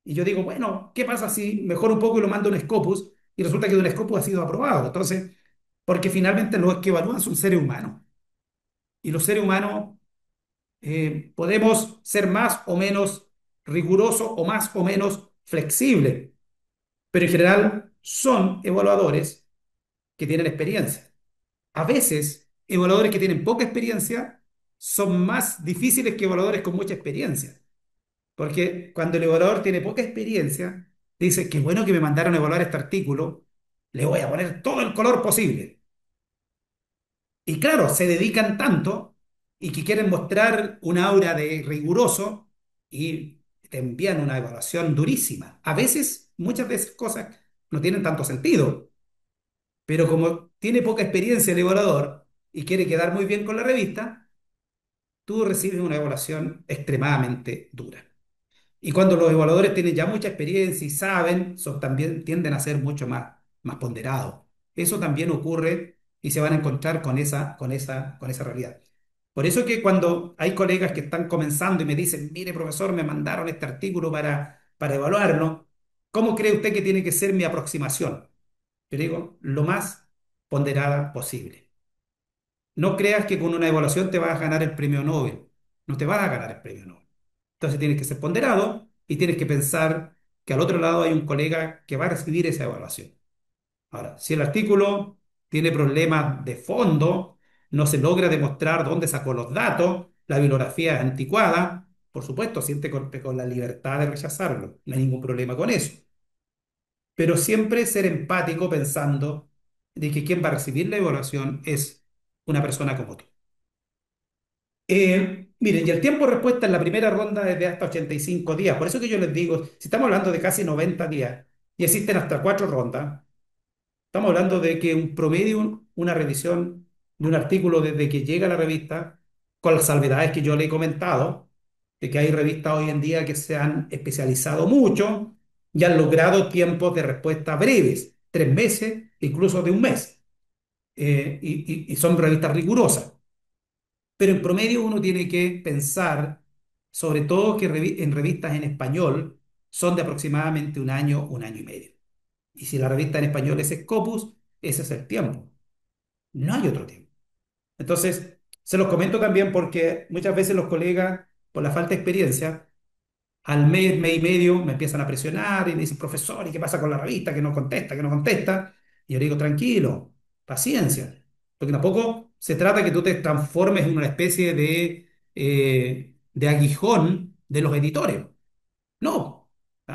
y yo digo, bueno, ¿qué pasa si mejoro un poco y lo mando a un Scopus y resulta que de un Scopus ha sido aprobado? Entonces, porque finalmente los que evalúan son seres humanos y los seres humanos podemos ser más o menos rigurosos o más o menos flexibles, pero en general son evaluadores que tienen experiencia. A veces, evaluadores que tienen poca experiencia son más difíciles que evaluadores con mucha experiencia, porque cuando el evaluador tiene poca experiencia, dice, qué bueno que me mandaron a evaluar este artículo, le voy a poner todo el color posible. Y claro, se dedican tanto y que quieren mostrar un aura de riguroso y te envían una evaluación durísima. A veces, muchas veces cosas no tienen tanto sentido, pero como tiene poca experiencia el evaluador y quiere quedar muy bien con la revista, tú recibes una evaluación extremadamente dura. Y cuando los evaluadores tienen ya mucha experiencia y saben, son, también tienden a ser mucho más ponderados. Eso también ocurre y se van a encontrar con esa realidad. Por eso que cuando hay colegas que están comenzando y me dicen, mire, profesor, me mandaron este artículo para evaluarlo, ¿cómo cree usted que tiene que ser mi aproximación? Yo digo, lo más ponderada posible. No creas que con una evaluación te vas a ganar el premio Nobel. No te vas a ganar el premio Nobel. Entonces tienes que ser ponderado y tienes que pensar que al otro lado hay un colega que va a recibir esa evaluación. Ahora, si el artículo tiene problemas de fondo, no se logra demostrar dónde sacó los datos, la bibliografía es anticuada, por supuesto, siente con la libertad de rechazarlo. No hay ningún problema con eso. Pero siempre ser empático pensando de que quien va a recibir la evaluación es una persona como tú. Miren, y el tiempo de respuesta en la primera ronda es de hasta 85 días. Por eso que yo les digo, si estamos hablando de casi 90 días y existen hasta 4 rondas, estamos hablando de que un promedio, una revisión de un artículo desde que llega a la revista, con las salvedades que yo le he comentado, de que hay revistas hoy en día que se han especializado mucho y han logrado tiempos de respuesta breves, 3 meses, incluso de un mes, y son revistas rigurosas. Pero en promedio uno tiene que pensar, sobre todo que en revistas en español son de aproximadamente un año y medio. Y si la revista en español es Scopus, ese es el tiempo. No hay otro tiempo. Entonces, se los comento también porque muchas veces los colegas, por la falta de experiencia, al mes y medio me empiezan a presionar y me dicen, profesor, ¿y qué pasa con la revista? Que no contesta, que no contesta. Y yo le digo, tranquilo, paciencia. Porque tampoco se trata que tú te transformes en una especie de aguijón de los editores. No.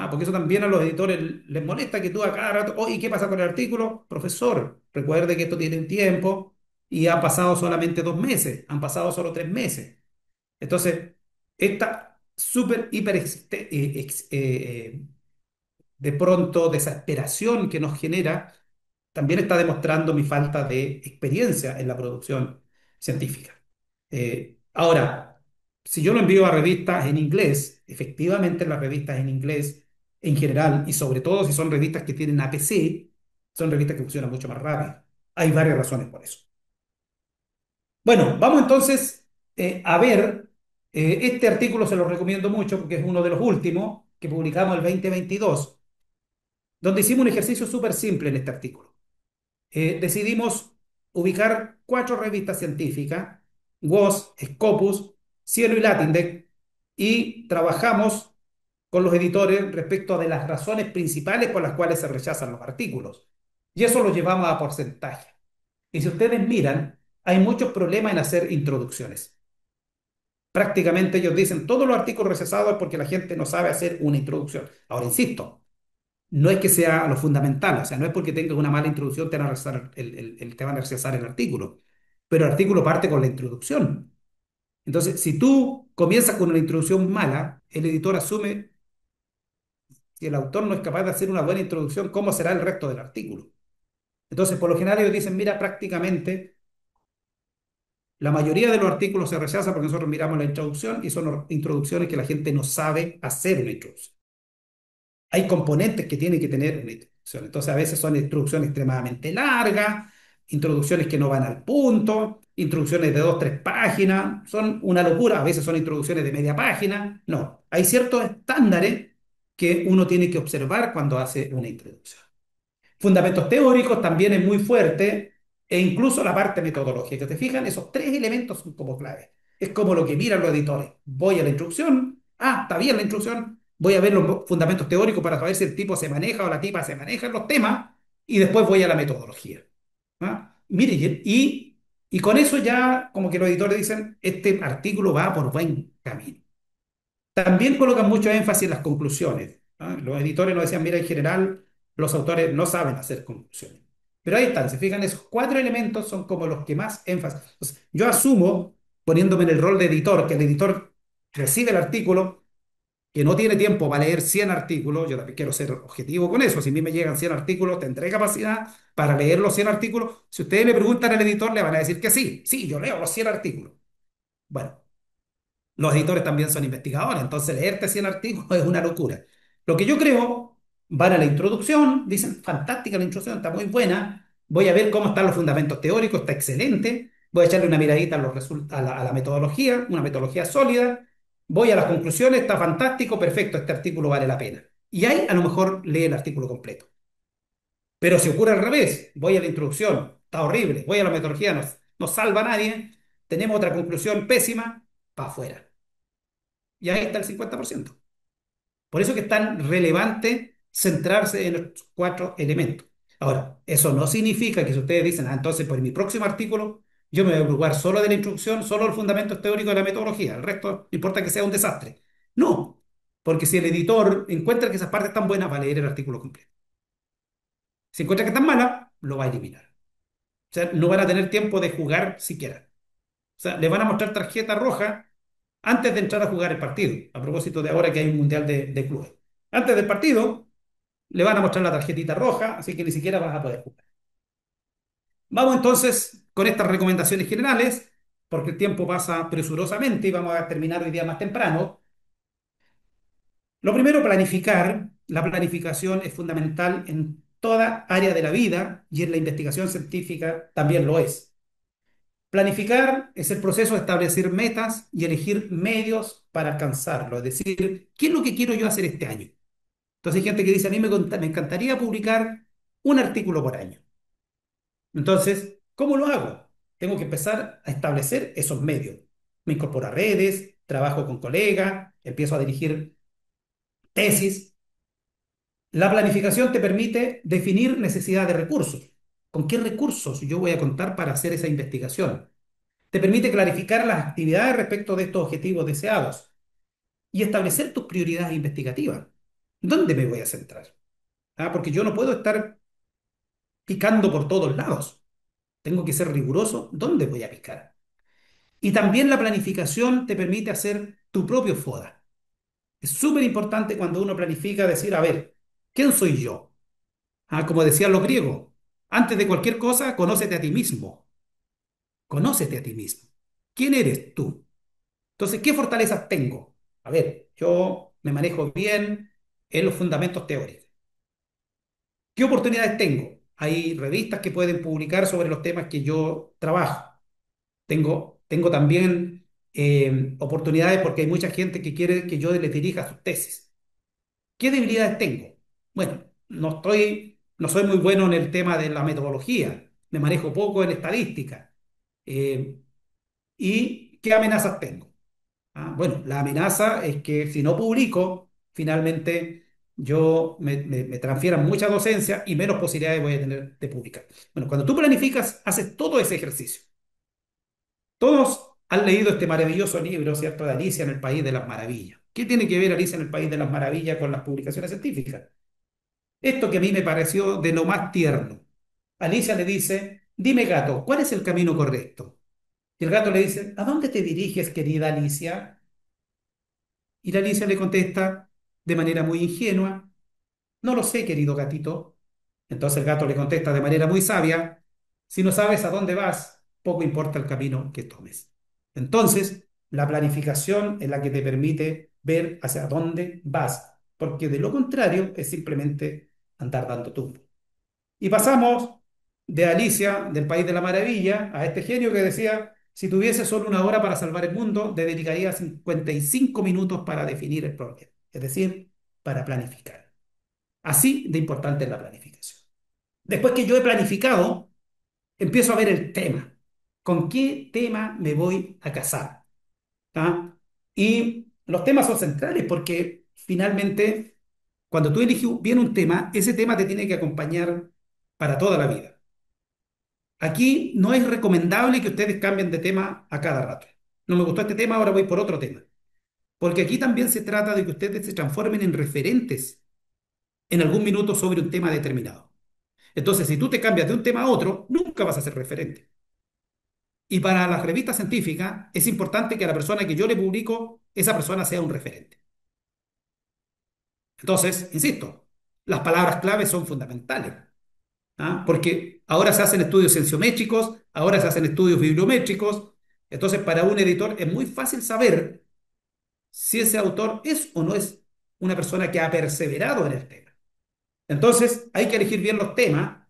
Porque eso también a los editores les molesta que tú a cada rato, oye, ¿qué pasa con el artículo? Profesor, recuerde que esto tiene un tiempo y ha pasado solamente 2 meses, han pasado solo 3 meses. Entonces, esta súper, hiper, de pronto, desesperación que nos genera, también está demostrando mi falta de experiencia en la producción científica. Ahora, si yo lo envío a revistas en inglés, efectivamente las revistas en inglés en general, y sobre todo si son revistas que tienen APC, son revistas que funcionan mucho más rápido. Hay varias razones por eso. Bueno, vamos entonces a ver, este artículo se lo recomiendo mucho porque es uno de los últimos que publicamos el 2022, donde hicimos un ejercicio súper simple en este artículo. Decidimos ubicar 4 revistas científicas, WOS, Scopus, Cielo y Latindeck, y trabajamos con los editores respecto de las razones principales por las cuales se rechazan los artículos. Y eso lo llevamos a porcentaje. Y si ustedes miran, hay muchos problemas en hacer introducciones. Prácticamente ellos dicen todos los artículos rechazados es porque la gente no sabe hacer una introducción. Ahora, insisto, no es que sea lo fundamental, o sea, no es porque tengas una mala introducción te van a rechazar te van a rechazar el artículo, pero el artículo parte con la introducción. Entonces, si tú comienzas con una introducción mala, el editor asume si el autor no es capaz de hacer una buena introducción, ¿cómo será el resto del artículo? Entonces, por lo general ellos dicen, mira, prácticamente la mayoría de los artículos se rechaza porque nosotros miramos la introducción y son introducciones que la gente no sabe hacer una introducción. Hay componentes que tienen que tener una introducción. Entonces, a veces son introducciones extremadamente largas, introducciones que no van al punto, introducciones de 2, 3 páginas, son una locura. A veces son introducciones de media página. No, hay ciertos estándares que uno tiene que observar cuando hace una introducción. Fundamentos teóricos también es muy fuerte e incluso la parte metodológica. ¿Te fijan? Esos 3 elementos son como claves. Es como lo que miran los editores. Voy a la instrucción. Está bien la instrucción. Voy a ver los fundamentos teóricos para saber si el tipo se maneja o la tipa se maneja en los temas y después voy a la metodología. Mire, y con eso ya como que los editores dicen, este artículo va por buen camino. También colocan mucho énfasis en las conclusiones. Los editores nos decían, mira, en general los autores no saben hacer conclusiones. Pero ahí están, se fijan, esos cuatro elementos son como los que más énfasis. Entonces, yo asumo, poniéndome en el rol de editor, que el editor recibe el artículo, que no tiene tiempo para leer 100 artículos, yo también quiero ser objetivo con eso. Si a mí me llegan 100 artículos, tendré capacidad para leer los 100 artículos. Si ustedes le preguntan al editor, le van a decir que sí, sí, yo leo los 100 artículos. Bueno, los editores también son investigadores, entonces leerte 100 artículos es una locura. Lo que yo creo, van a la introducción, dicen, fantástica la introducción, está muy buena, voy a ver cómo están los fundamentos teóricos, está excelente, voy a echarle una miradita a, a la metodología, una metodología sólida, voy a las conclusiones, está fantástico, perfecto, este artículo vale la pena. Y ahí a lo mejor lee el artículo completo. Pero si ocurre al revés, voy a la introducción, está horrible, voy a la metodología, no salva a nadie, tenemos otra conclusión pésima, para afuera. Y ahí está el 50%. Por eso que es tan relevante centrarse en los cuatro elementos. Ahora, eso no significa que si ustedes dicen, entonces por mi próximo artículo yo me voy a preocupar solo de la introducción, solo los fundamentos teóricos de la metodología, el resto no importa que sea un desastre. No, porque si el editor encuentra que esas partes están buenas, va a leer el artículo completo. Si encuentra que están malas, lo va a eliminar. O sea, no van a tener tiempo de jugar siquiera. O sea, le van a mostrar tarjeta roja antes de entrar a jugar el partido, a propósito de ahora que hay un mundial de clubes. Antes del partido, le van a mostrar la tarjetita roja, así que ni siquiera vas a poder jugar. Vamos entonces con estas recomendaciones generales, porque el tiempo pasa presurosamente y vamos a terminar hoy día más temprano. Lo primero, planificar. La planificación es fundamental en toda área de la vida y en la investigación científica también lo es. Planificar es el proceso de establecer metas y elegir medios para alcanzarlo, es decir, ¿qué es lo que quiero yo hacer este año? Entonces hay gente que dice, a mí me encantaría publicar un artículo por año. Entonces, ¿cómo lo hago? Tengo que empezar a establecer esos medios. Me incorporo a redes, trabajo con colegas, empiezo a dirigir tesis. La planificación te permite definir necesidad de recursos. ¿Con qué recursos yo voy a contar para hacer esa investigación? Te permite clarificar las actividades respecto de estos objetivos deseados y establecer tus prioridades investigativas. ¿Dónde me voy a centrar? Porque yo no puedo estar picando por todos lados. Tengo que ser riguroso. ¿Dónde voy a picar? Y también la planificación te permite hacer tu propio FODA. Es súper importante cuando uno planifica decir, a ver, ¿quién soy yo? Como decían los griegos, antes de cualquier cosa, conócete a ti mismo. Conócete a ti mismo. ¿Quién eres tú? Entonces, ¿qué fortalezas tengo? A ver, yo me manejo bien en los fundamentos teóricos. ¿Qué oportunidades tengo? Hay revistas que pueden publicar sobre los temas que yo trabajo. Tengo también oportunidades porque hay mucha gente que quiere que yo les dirija sus tesis. ¿Qué debilidades tengo? Bueno, no soy muy bueno en el tema de la metodología, me manejo poco en estadística. Eh, ¿Y qué amenazas tengo? Bueno, la amenaza es que si no publico, finalmente me transfieran mucha docencia y menos posibilidades voy a tener de publicar. Bueno, cuando tú planificas, haces todo ese ejercicio. Todos han leído este maravilloso libro, ¿cierto?, de Alicia en el País de las Maravillas. ¿Qué tiene que ver Alicia en el País de las Maravillas con las publicaciones científicas? Esto que a mí me pareció de lo más tierno. Alicia le dice, dime gato, ¿cuál es el camino correcto? Y el gato le dice, ¿a dónde te diriges, querida Alicia? Y la Alicia le contesta de manera muy ingenua, no lo sé, querido gatito. Entonces el gato le contesta de manera muy sabia, si no sabes a dónde vas, poco importa el camino que tomes. Entonces, la planificación es la que te permite ver hacia dónde vas, porque de lo contrario es simplemente andar dando tumbos. Y pasamos de Alicia, del País de la Maravilla, a este genio que decía, si tuviese solo una hora para salvar el mundo, le dedicaría 55 minutos para definir el problema, es decir, para planificar. Así de importante es la planificación. Después que yo he planificado, empiezo a ver el tema. ¿Con qué tema me voy a casar? ¿Tá? Y los temas son centrales porque finalmente, cuando tú eliges bien un tema, ese tema te tiene que acompañar para toda la vida. Aquí no es recomendable que ustedes cambien de tema a cada rato. No me gustó este tema, ahora voy por otro tema. Porque aquí también se trata de que ustedes se transformen en referentes en algún minuto sobre un tema determinado. Entonces, si tú te cambias de un tema a otro, nunca vas a ser referente. Y para las revistas científicas es importante que a la persona que yo le publico, esa persona sea un referente. Entonces, insisto, las palabras clave son fundamentales. ¿Ah? Porque ahora se hacen estudios cienciométricos, ahora se hacen estudios bibliométricos. Entonces, para un editor es muy fácil saber si ese autor es o no es una persona que ha perseverado en el tema. Entonces, hay que elegir bien los temas.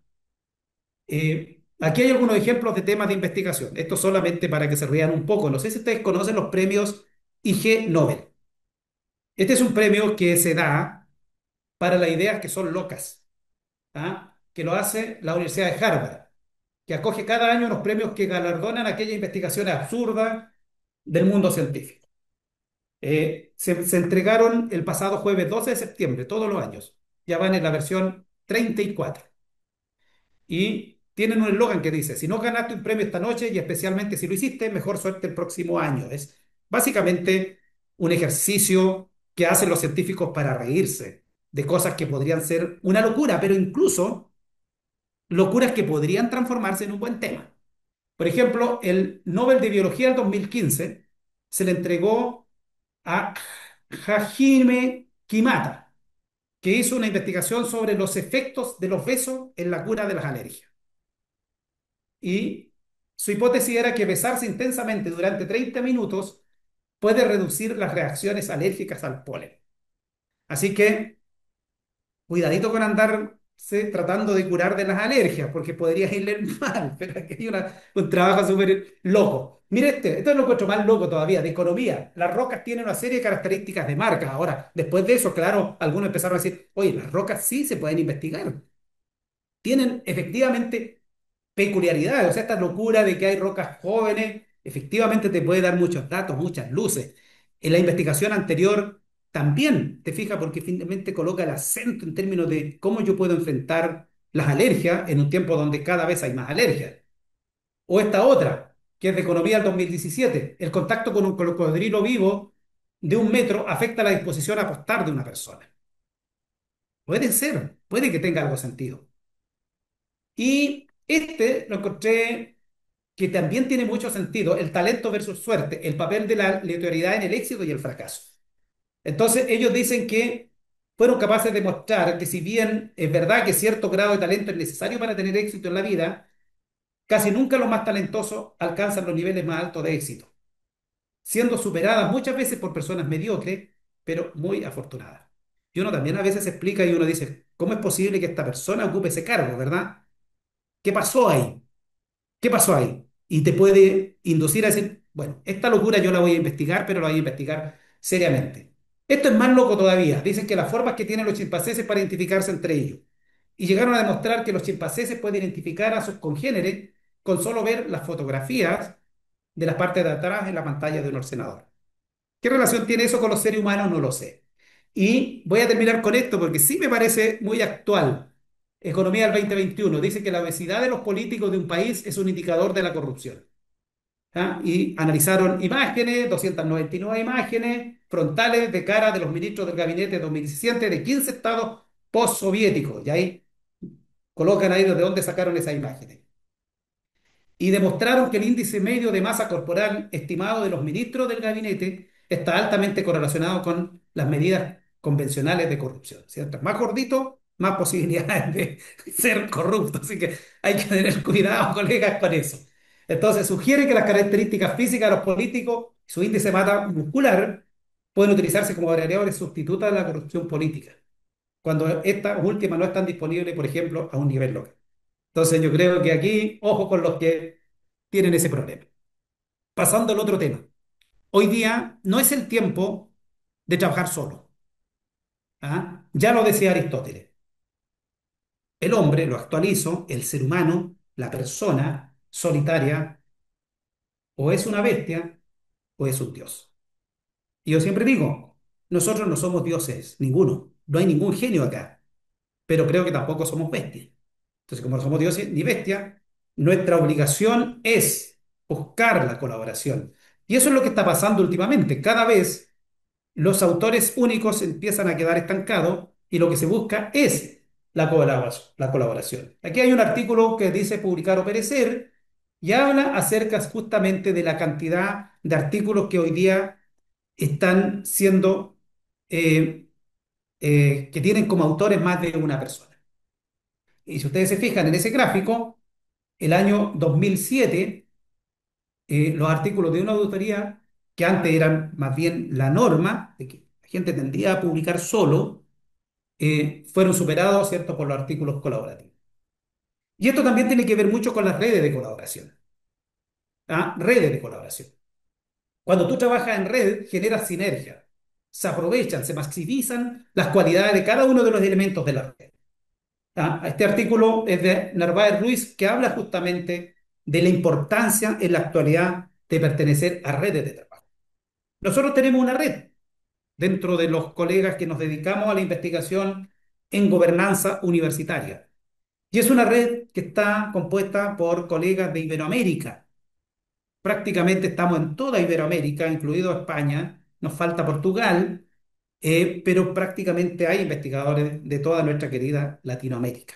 Aquí hay algunos ejemplos de temas de investigación. Esto solamente para que se rían un poco. No sé si ustedes conocen los premios IG Nobel. Este es un premio que se da para las ideas que son locas, ¿ah? Que lo hace la Universidad de Harvard, que acoge cada año unos premios que galardonan aquellas investigaciones absurdas del mundo científico. Se entregaron el pasado jueves 12 de septiembre, todos los años. Ya van en la versión 34. Y tienen un eslogan que dice, si no ganaste un premio esta noche y especialmente si lo hiciste, mejor suerte el próximo año. Es básicamente un ejercicio que hacen los científicos para reírse de cosas que podrían ser una locura, pero incluso locuras que podrían transformarse en un buen tema. Por ejemplo, el Nobel de Biología del 2015 se le entregó a Hajime Kimata, que hizo una investigación sobre los efectos de los besos en la cura de las alergias. Y su hipótesis era que besarse intensamente durante 30 minutos puede reducir las reacciones alérgicas al polen. Así que cuidadito con andarse tratando de curar de las alergias, porque podría irle mal, pero aquí hay un trabajo súper loco. Mire esto es lo encuentro más loco todavía, de economía. Las rocas tienen una serie de características de marca. Ahora, después de eso, claro, algunos empezaron a decir, oye, las rocas sí se pueden investigar. Tienen efectivamente peculiaridades, o sea, esta locura de que hay rocas jóvenes, efectivamente te puede dar muchos datos, muchas luces. En la investigación anterior también te fijas porque finalmente coloca el acento en términos de cómo yo puedo enfrentar las alergias en un tiempo donde cada vez hay más alergias. O esta otra, que es de economía del 2017, el contacto con un cocodrilo vivo de 1 metro afecta la disposición a apostar de una persona. Puede ser, puede que tenga algo sentido. Y este lo encontré que también tiene mucho sentido, el talento versus suerte, el papel de la aleatoriedad en el éxito y el fracaso. Entonces, ellos dicen que fueron capaces de mostrar que si bien es verdad que cierto grado de talento es necesario para tener éxito en la vida, casi nunca los más talentosos alcanzan los niveles más altos de éxito, siendo superadas muchas veces por personas mediocres, pero muy afortunadas. Y uno también a veces explica y uno dice, ¿cómo es posible que esta persona ocupe ese cargo, verdad? ¿Qué pasó ahí? ¿Qué pasó ahí? Y te puede inducir a decir, bueno, esta locura yo la voy a investigar, pero la voy a investigar seriamente. Esto es más loco todavía. Dicen que las formas que tienen los chimpancés para identificarse entre ellos. Y llegaron a demostrar que los chimpancés pueden identificar a sus congéneres con solo ver las fotografías de las partes de atrás en la pantalla de un ordenador. ¿Qué relación tiene eso con los seres humanos? No lo sé. Y voy a terminar con esto porque sí me parece muy actual. Economía del 2021 dice que la obesidad de los políticos de un país es un indicador de la corrupción. ¿Ah? Y analizaron imágenes, 299 imágenes frontales de cara de los ministros del gabinete 2017 de 15 estados postsoviéticos. Y ahí colocan ahí de dónde sacaron esas imágenes y demostraron que el índice medio de masa corporal estimado de los ministros del gabinete está altamente correlacionado con las medidas convencionales de corrupción. ¿Cierto? Más gordito, más posibilidades de ser corrupto. Así que hay que tener cuidado, colegas, con eso. Entonces, sugiere que las características físicas de los políticos, su índice de masa muscular, pueden utilizarse como variables sustitutas de la corrupción política, cuando estas últimas no están disponibles, por ejemplo, a un nivel local. Entonces yo creo que aquí, ojo con los que tienen ese problema. Pasando al otro tema. Hoy día no es el tiempo de trabajar solo. ¿Ah? Ya lo decía Aristóteles. El hombre, lo actualizo, el ser humano, la persona solitaria, o es una bestia o es un dios. Y yo siempre digo, nosotros no somos dioses, ninguno. No hay ningún genio acá, pero creo que tampoco somos bestias. Entonces, como no somos dioses ni bestias, nuestra obligación es buscar la colaboración. Y eso es lo que está pasando últimamente. Cada vez los autores únicos empiezan a quedar estancados y lo que se busca es la colaboración. Aquí hay un artículo que dice publicar o perecer y habla acerca justamente de la cantidad de artículos que hoy día están siendo, eh, que tienen como autores más de una persona. Y si ustedes se fijan en ese gráfico, el año 2007, los artículos de una autoría, que antes eran más bien la norma, de que la gente tendría a publicar solo, fueron superados, ¿cierto?, por los artículos colaborativos. Y esto también tiene que ver mucho con las redes de colaboración. ¿Ah? Redes de colaboración. Cuando tú trabajas en red, generas sinergia. Se aprovechan, se maximizan las cualidades de cada uno de los elementos de la red. ¿Ah? Este artículo es de Narváez Ruiz, que habla justamente de la importancia en la actualidad de pertenecer a redes de trabajo. Nosotros tenemos una red dentro de los colegas que nos dedicamos a la investigación en gobernanza universitaria. Y es una red que está compuesta por colegas de Iberoamérica. Prácticamente estamos en toda Iberoamérica, incluido España. Nos falta Portugal, pero prácticamente hay investigadores de toda nuestra querida Latinoamérica.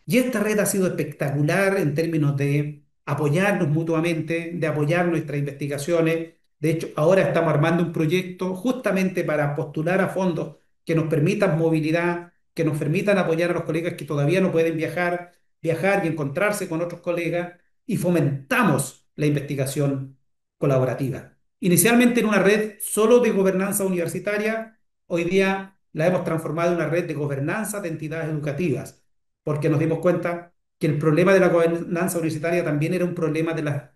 Y esta red ha sido espectacular en términos de apoyarnos mutuamente, de apoyar nuestras investigaciones. De hecho, ahora estamos armando un proyecto justamente para postular a fondos que nos permitan movilidad, que nos permitan apoyar a los colegas que todavía no pueden viajar, viajar y encontrarse con otros colegas y fomentamos la investigación colaborativa. Inicialmente en una red solo de gobernanza universitaria, hoy día la hemos transformado en una red de gobernanza de entidades educativas porque nos dimos cuenta que el problema de la gobernanza universitaria también era un problema de las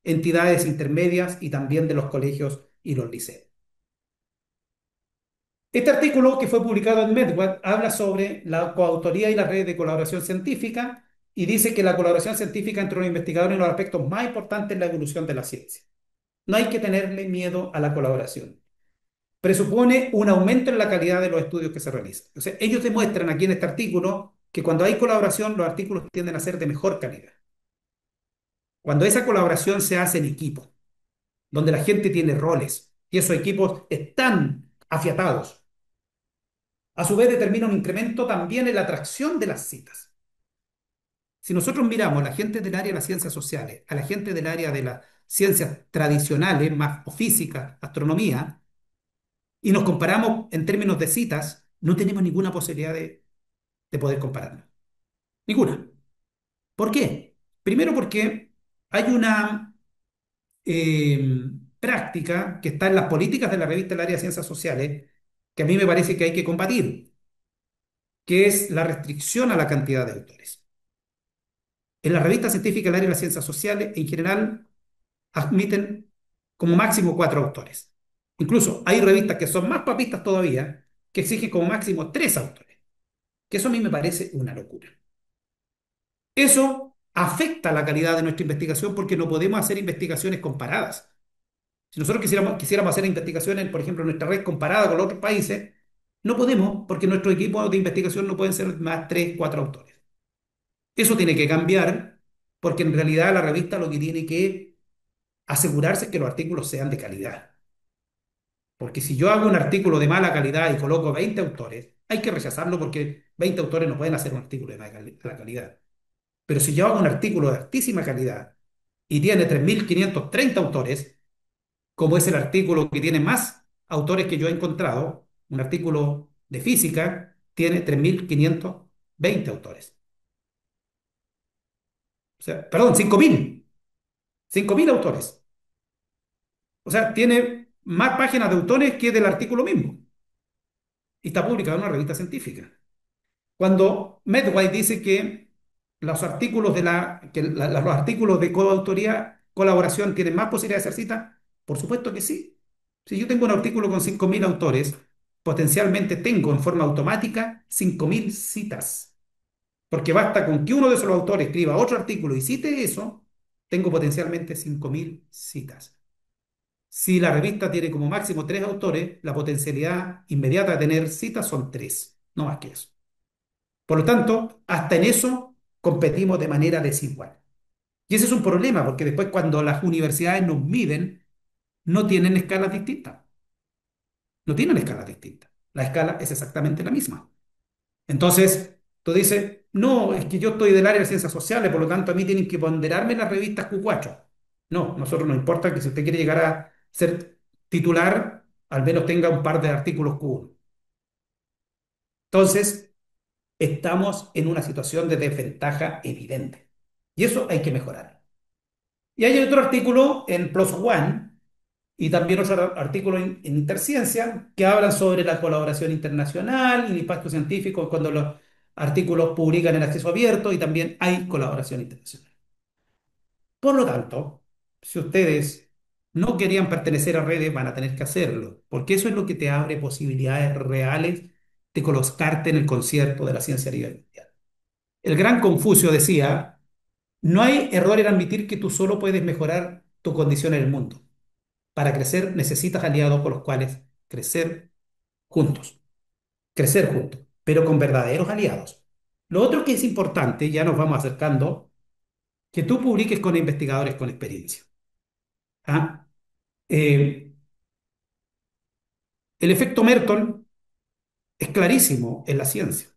entidades intermedias y también de los colegios y los liceos. Este artículo que fue publicado en MedWeb habla sobre la coautoría y las redes de colaboración científica y dice que la colaboración científica entre los investigadores es uno de los aspectos más importantes en la evolución de la ciencia. No hay que tenerle miedo a la colaboración. Presupone un aumento en la calidad de los estudios que se realizan. Entonces, ellos demuestran aquí en este artículo que cuando hay colaboración, los artículos tienden a ser de mejor calidad. Cuando esa colaboración se hace en equipo, donde la gente tiene roles y esos equipos están afiatados, a su vez determina un incremento también en la atracción de las citas. Si nosotros miramos a la gente del área de las ciencias sociales, a la gente del área de las ciencias tradicionales, más o física, astronomía, y nos comparamos en términos de citas, no tenemos ninguna posibilidad de poder compararnos. Ninguna. ¿Por qué? Primero porque hay una práctica que está en las políticas de la revista del área de ciencias sociales, que a mí me parece que hay que combatir, que es la restricción a la cantidad de autores. En la revista científica del área de las ciencias sociales, en general, admiten como máximo 4 autores. Incluso hay revistas que son más papistas todavía, que exigen como máximo 3 autores, que eso a mí me parece una locura. Eso afecta la calidad de nuestra investigación porque no podemos hacer investigaciones comparadas. Si nosotros quisiéramos hacer investigaciones, por ejemplo, en nuestra red comparada con los otros países, no podemos porque nuestro equipo de investigación no pueden ser más 3, 4 autores. Eso tiene que cambiar porque en realidad la revista lo que tiene que asegurarse es que los artículos sean de calidad. Porque si yo hago un artículo de mala calidad y coloco 20 autores, hay que rechazarlo porque 20 autores no pueden hacer un artículo de mala calidad. Pero si yo hago un artículo de altísima calidad y tiene 3.530 autores, como es el artículo que tiene más autores que yo he encontrado, un artículo de física, tiene 3.520 autores. O sea, perdón, 5.000 autores. O sea, tiene más páginas de autores que del artículo mismo. Y está publicado en una revista científica. Cuando Medway dice que los artículos de coautoría, colaboración tienen más posibilidad de ser cita, por supuesto que sí. Si yo tengo un artículo con 5.000 autores, potencialmente tengo en forma automática 5.000 citas, porque basta con que uno de esos autores escriba otro artículo y cite eso, tengo potencialmente 5.000 citas. Si la revista tiene como máximo 3 autores, la potencialidad inmediata de tener citas son 3, no más que eso. Por lo tanto, hasta en eso competimos de manera desigual. Y ese es un problema, porque después cuando las universidades nos miden, no tienen escalas distintas. No tienen escalas distintas. La escala es exactamente la misma. Entonces, tú dices, no, es que yo estoy del área de ciencias sociales, por lo tanto a mí tienen que ponderarme las revistas Q4. No, nosotros nos importa que si usted quiere llegar a ser titular, al menos tenga un par de artículos Q1. Entonces, estamos en una situación de desventaja evidente. Y eso hay que mejorar. Y hay otro artículo en Plus One y también otro artículo en Interciencia que hablan sobre la colaboración internacional y el impacto científico cuando los artículos publican en acceso abierto y también hay colaboración internacional. Por lo tanto, si ustedes no querían pertenecer a redes, van a tener que hacerlo, porque eso es lo que te abre posibilidades reales de colocarte en el concierto de la ciencia a nivel mundial. El gran Confucio decía, no hay error en admitir que tú solo puedes mejorar tu condición en el mundo. Para crecer necesitas aliados con los cuales crecer juntos, crecer juntos, pero con verdaderos aliados. Lo otro que es importante, ya nos vamos acercando, que tú publiques con investigadores con experiencia. ¿Ah? Eh, el efecto Merton es clarísimo en la ciencia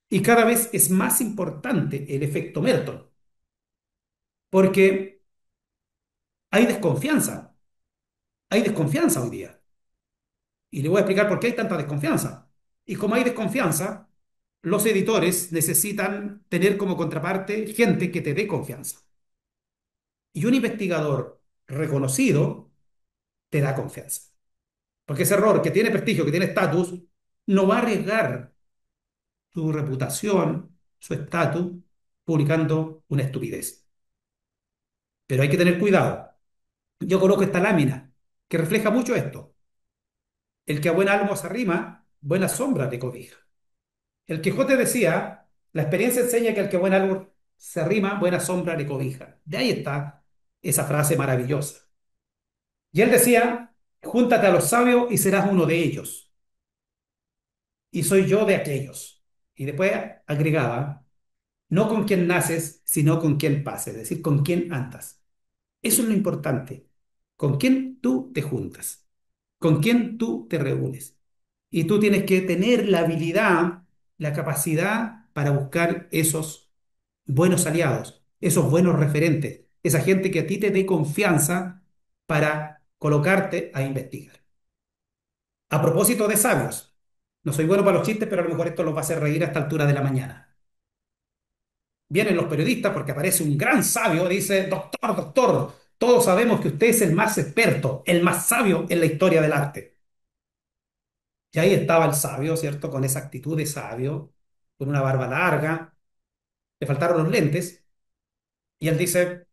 y cada vez es más importante el efecto Merton porque hay desconfianza hoy día. Y le voy a explicar por qué hay tanta desconfianza. Y como hay desconfianza, los editores necesitan tener como contraparte gente que te dé confianza. Y un investigador reconocido te da confianza. Porque ese error que tiene prestigio, que tiene estatus, no va a arriesgar su reputación, su estatus, publicando una estupidez. Pero hay que tener cuidado. Yo conozco esta lámina que refleja mucho esto. El que a buen almo se arrima, buena sombra te cobija. El Quijote decía, la experiencia enseña que al que buen árbol se arrima, buena sombra le cobija. De ahí está esa frase maravillosa. Y él decía, júntate a los sabios y serás uno de ellos. Y soy yo de aquellos. Y después agregaba, no con quien naces, sino con quien pases, es decir, con quien andas. Eso es lo importante. Con quién tú te juntas, con quién tú te reúnes. Y tú tienes que tener la habilidad, la capacidad para buscar esos buenos aliados, esos buenos referentes, esa gente que a ti te dé confianza para colocarte a investigar. A propósito de sabios, no soy bueno para los chistes, pero a lo mejor esto los va a hacer reír a esta altura de la mañana. Vienen los periodistas porque aparece un gran sabio, dice, doctor, doctor, todos sabemos que usted es el más experto, el más sabio en la historia del arte. Y ahí estaba el sabio, ¿cierto? Con esa actitud de sabio, con una barba larga, le faltaron los lentes, y él dice,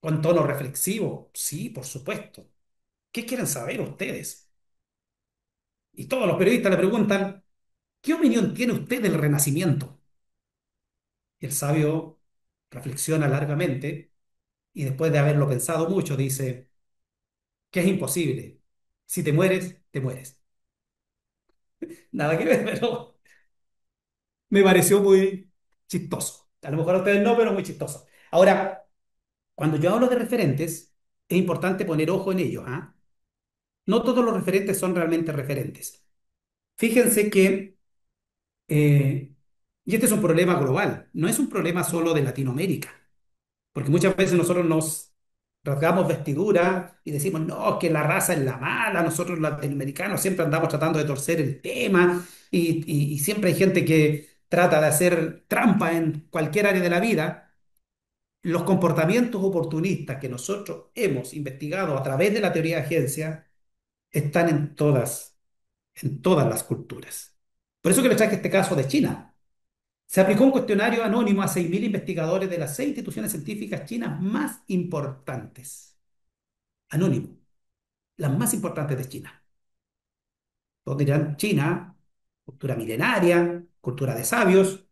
con tono reflexivo, sí, por supuesto. ¿Qué quieren saber ustedes? Y todos los periodistas le preguntan, ¿qué opinión tiene usted del Renacimiento? Y el sabio reflexiona largamente y después de haberlo pensado mucho dice que es imposible. Si te mueres, te mueres. Nada que ver, pero me pareció muy chistoso. A lo mejor a ustedes no, pero muy chistoso. Ahora, cuando yo hablo de referentes, es importante poner ojo en ello, ¿ah? No todos los referentes son realmente referentes. Fíjense que y este es un problema global, no es un problema solo de Latinoamérica, porque muchas veces nosotros nos rasgamos vestidura y decimos, no, que la raza es la mala, nosotros los latinoamericanos siempre andamos tratando de torcer el tema y siempre hay gente que trata de hacer trampa en cualquier área de la vida. Los comportamientos oportunistas que nosotros hemos investigado a través de la teoría de agencia están en todas las culturas. Por eso que les traje este caso de China. Se aplicó un cuestionario anónimo a 6.000 investigadores de las 6 instituciones científicas chinas más importantes. Anónimo, las más importantes de China. Todos dirán China, cultura milenaria, cultura de sabios.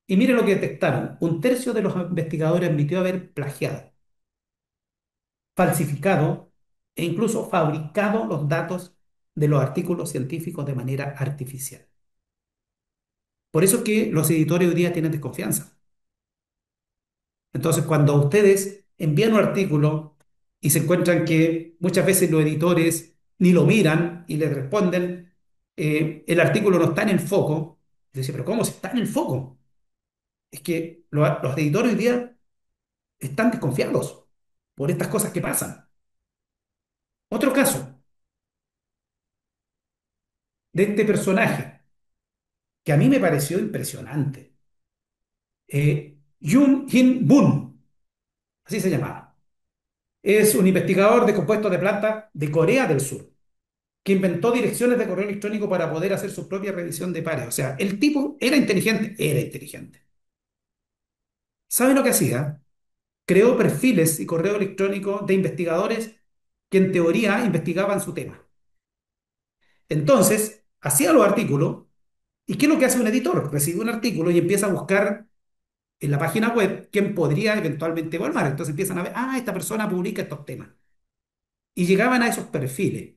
Y miren lo que detectaron. Un tercio de los investigadores admitió haber plagiado, falsificado e incluso fabricado los datos de los artículos científicos de manera artificial. Por eso es que los editores hoy día tienen desconfianza. Entonces, cuando ustedes envían un artículo y se encuentran que muchas veces los editores ni lo miran y les responden, el artículo no está en el foco, Yo decía, pero ¿cómo se está en el foco? Es que los editores hoy día están desconfiados por estas cosas que pasan. Otro caso de este personaje que a mí me pareció impresionante. Yoon Hin Boon, así se llamaba. Es un investigador de compuestos de planta de Corea del Sur, que inventó direcciones de correo electrónico para poder hacer su propia revisión de pares. O sea, el tipo era inteligente, era inteligente. ¿Sabe lo que hacía? Creó perfiles y correo electrónico de investigadores que en teoría investigaban su tema. Entonces, hacía los artículos. ¿Y qué es lo que hace un editor? Recibe un artículo y empieza a buscar en la página web quién podría eventualmente evaluar. Entonces empiezan a ver, esta persona publica estos temas. Y llegaban a esos perfiles,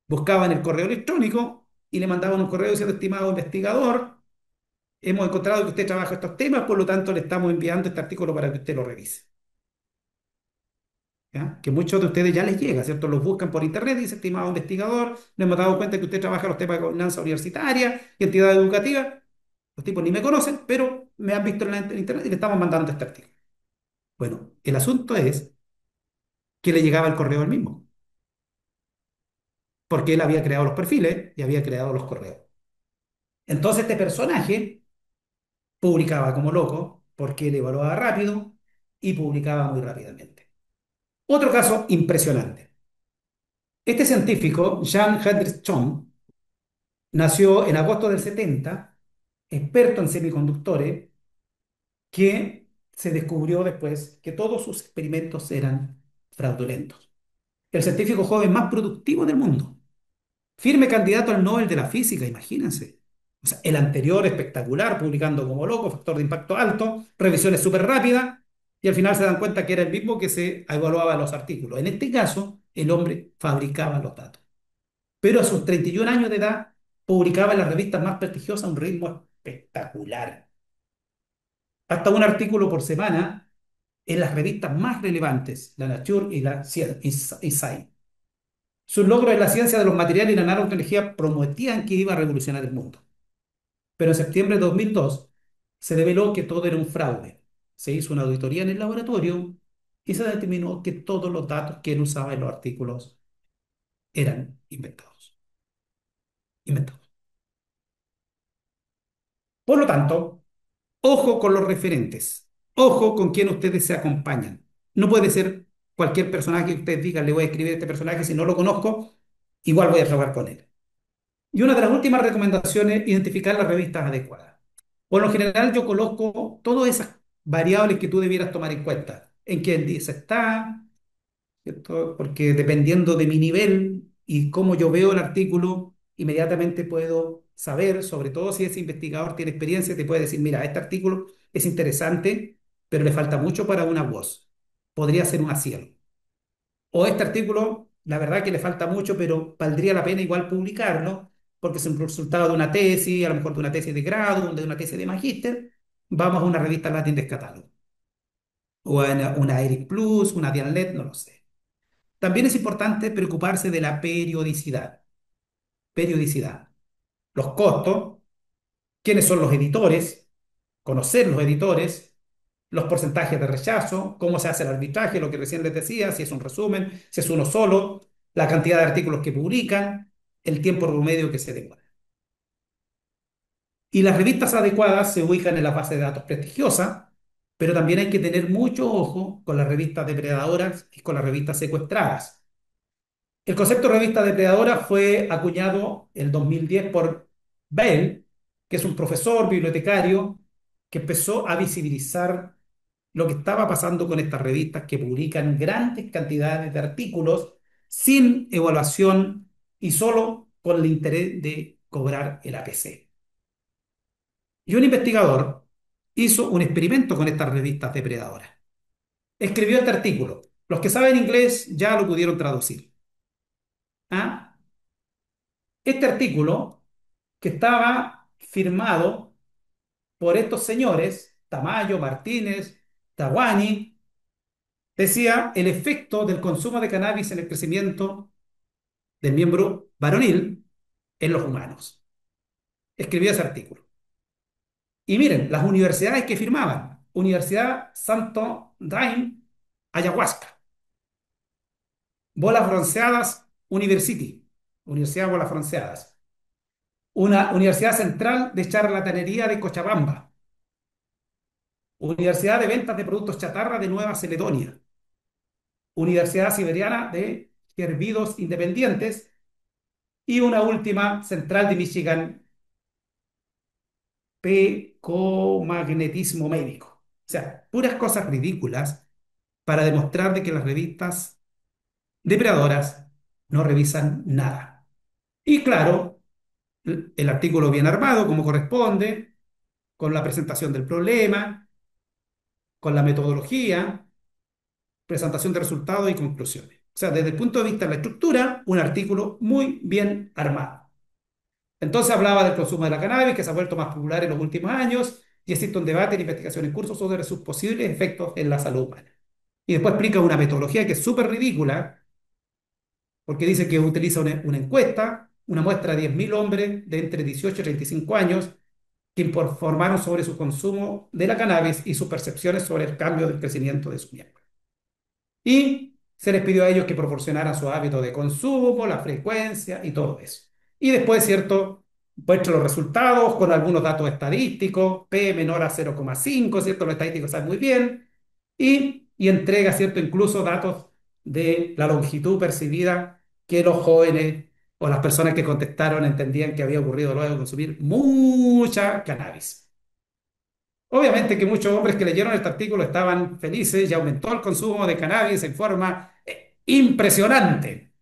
buscaban el correo electrónico y le mandaban un correo diciendo, estimado investigador, hemos encontrado que usted trabaja estos temas, por lo tanto le estamos enviando este artículo para que usted lo revise. ¿Ya? Que muchos de ustedes ya les llega, ¿cierto? Los buscan por internet y dicen, estimado investigador, nos hemos dado cuenta que usted trabaja los temas de gobernanza universitaria y entidad educativa. Los tipos ni me conocen, pero me han visto en internet y le estamos mandando este artículo. Bueno, el asunto es que le llegaba el correo al mismo, porque él había creado los perfiles y había creado los correos. Entonces este personaje publicaba como loco, porque él evaluaba rápido y publicaba muy rápidamente. Otro caso impresionante. Este científico, Jan Hendrik Chong, nació en agosto del 70, experto en semiconductores, que se descubrió después que todos sus experimentos eran fraudulentos. El científico joven más productivo del mundo. Firme candidato al Nobel de la Física, imagínense. O sea, el anterior espectacular, publicando como loco, factor de impacto alto, revisiones súper rápidas, y al final se dan cuenta que era el mismo que se evaluaba los artículos. En este caso, el hombre fabricaba los datos. Pero a sus 31 años de edad, publicaba en las revistas más prestigiosas a un ritmo espectacular. Hasta un artículo por semana en las revistas más relevantes, la Nature y la Science. Sus logros en la ciencia de los materiales y la nanotecnología prometían que iba a revolucionar el mundo. Pero en septiembre de 2002 se reveló que todo era un fraude. Se hizo una auditoría en el laboratorio y se determinó que todos los datos que él usaba en los artículos eran inventados. Inventados. Por lo tanto, ojo con los referentes. Ojo con quién ustedes se acompañan. No puede ser cualquier personaje que ustedes digan, le voy a escribir a este personaje, si no lo conozco, igual voy a trabajar con él. Y una de las últimas recomendaciones, identificar las revistas adecuadas. Por lo general, yo coloco todas esas variables que tú debieras tomar en cuenta. En qué índice está, ¿cierto? Porque dependiendo de mi nivel y cómo yo veo el artículo, inmediatamente puedo saber, sobre todo si ese investigador tiene experiencia, te puede decir, mira, este artículo es interesante, pero le falta mucho para una voz. Podría ser un acierto. O este artículo, la verdad que le falta mucho, pero valdría la pena igual publicarlo, porque es un resultado de una tesis, a lo mejor de una tesis de grado, de una tesis de magíster, vamos a una revista Latin de catálogo, o a una Eric Plus, una Dialnet, no lo sé. También es importante preocuparse de la periodicidad. Periodicidad. Los costos, quiénes son los editores, conocer los editores, los porcentajes de rechazo, cómo se hace el arbitraje, lo que recién les decía, si es un resumen, si es uno solo, la cantidad de artículos que publican, el tiempo promedio que se demora. Y las revistas adecuadas se ubican en la base de datos prestigiosas, pero también hay que tener mucho ojo con las revistas depredadoras y con las revistas secuestradas. El concepto de revista depredadora fue acuñado en 2010 por Bell, que es un profesor bibliotecario que empezó a visibilizar lo que estaba pasando con estas revistas que publican grandes cantidades de artículos sin evaluación y solo con el interés de cobrar el APC. Y un investigador hizo un experimento con estas revistas depredadoras. Escribió este artículo. Los que saben inglés ya lo pudieron traducir. ¿Ah? Este artículo, que estaba firmado por estos señores, Tamayo, Martínez, Tawani, decía el efecto del consumo de cannabis en el crecimiento del miembro varonil en los humanos. Escribió ese artículo. Y miren, las universidades que firmaban, Universidad Santo Daime, Ayahuasca, Bolas Bronceadas University, Universidad Bolas Bronceadas, una Universidad Central de Charlatanería de Cochabamba, Universidad de Ventas de Productos Chatarra de Nueva Caledonia, Universidad Siberiana de Hervidos Independientes y una última, Central de Michigan, Pecomagnetismo Médico. O sea, puras cosas ridículas para demostrar de que las revistas depredadoras no revisan nada. Y claro, el artículo bien armado, como corresponde, con la presentación del problema, con la metodología, presentación de resultados y conclusiones. O sea, desde el punto de vista de la estructura, un artículo muy bien armado. Entonces hablaba del consumo de la cannabis, que se ha vuelto más popular en los últimos años, y existe un debate y investigación en curso sobre sus posibles efectos en la salud humana. Y después explica una metodología que es súper ridícula, porque dice que utiliza una encuesta, una muestra de 10.000 hombres de entre 18 y 35 años, que informaron sobre su consumo de la cannabis y sus percepciones sobre el cambio del crecimiento de su miembro. Y se les pidió a ellos que proporcionaran su hábito de consumo, la frecuencia y todo eso. Y después, ¿cierto? Muestra los resultados con algunos datos estadísticos, P menor a 0,5, ¿cierto? Los estadísticos saben muy bien. Y entrega, ¿cierto? Incluso datos de la longitud percibida que los jóvenes o las personas que contestaron entendían que había ocurrido luego de consumir mucha cannabis. Obviamente que muchos hombres que leyeron este artículo estaban felices y aumentó el consumo de cannabis en forma impresionante.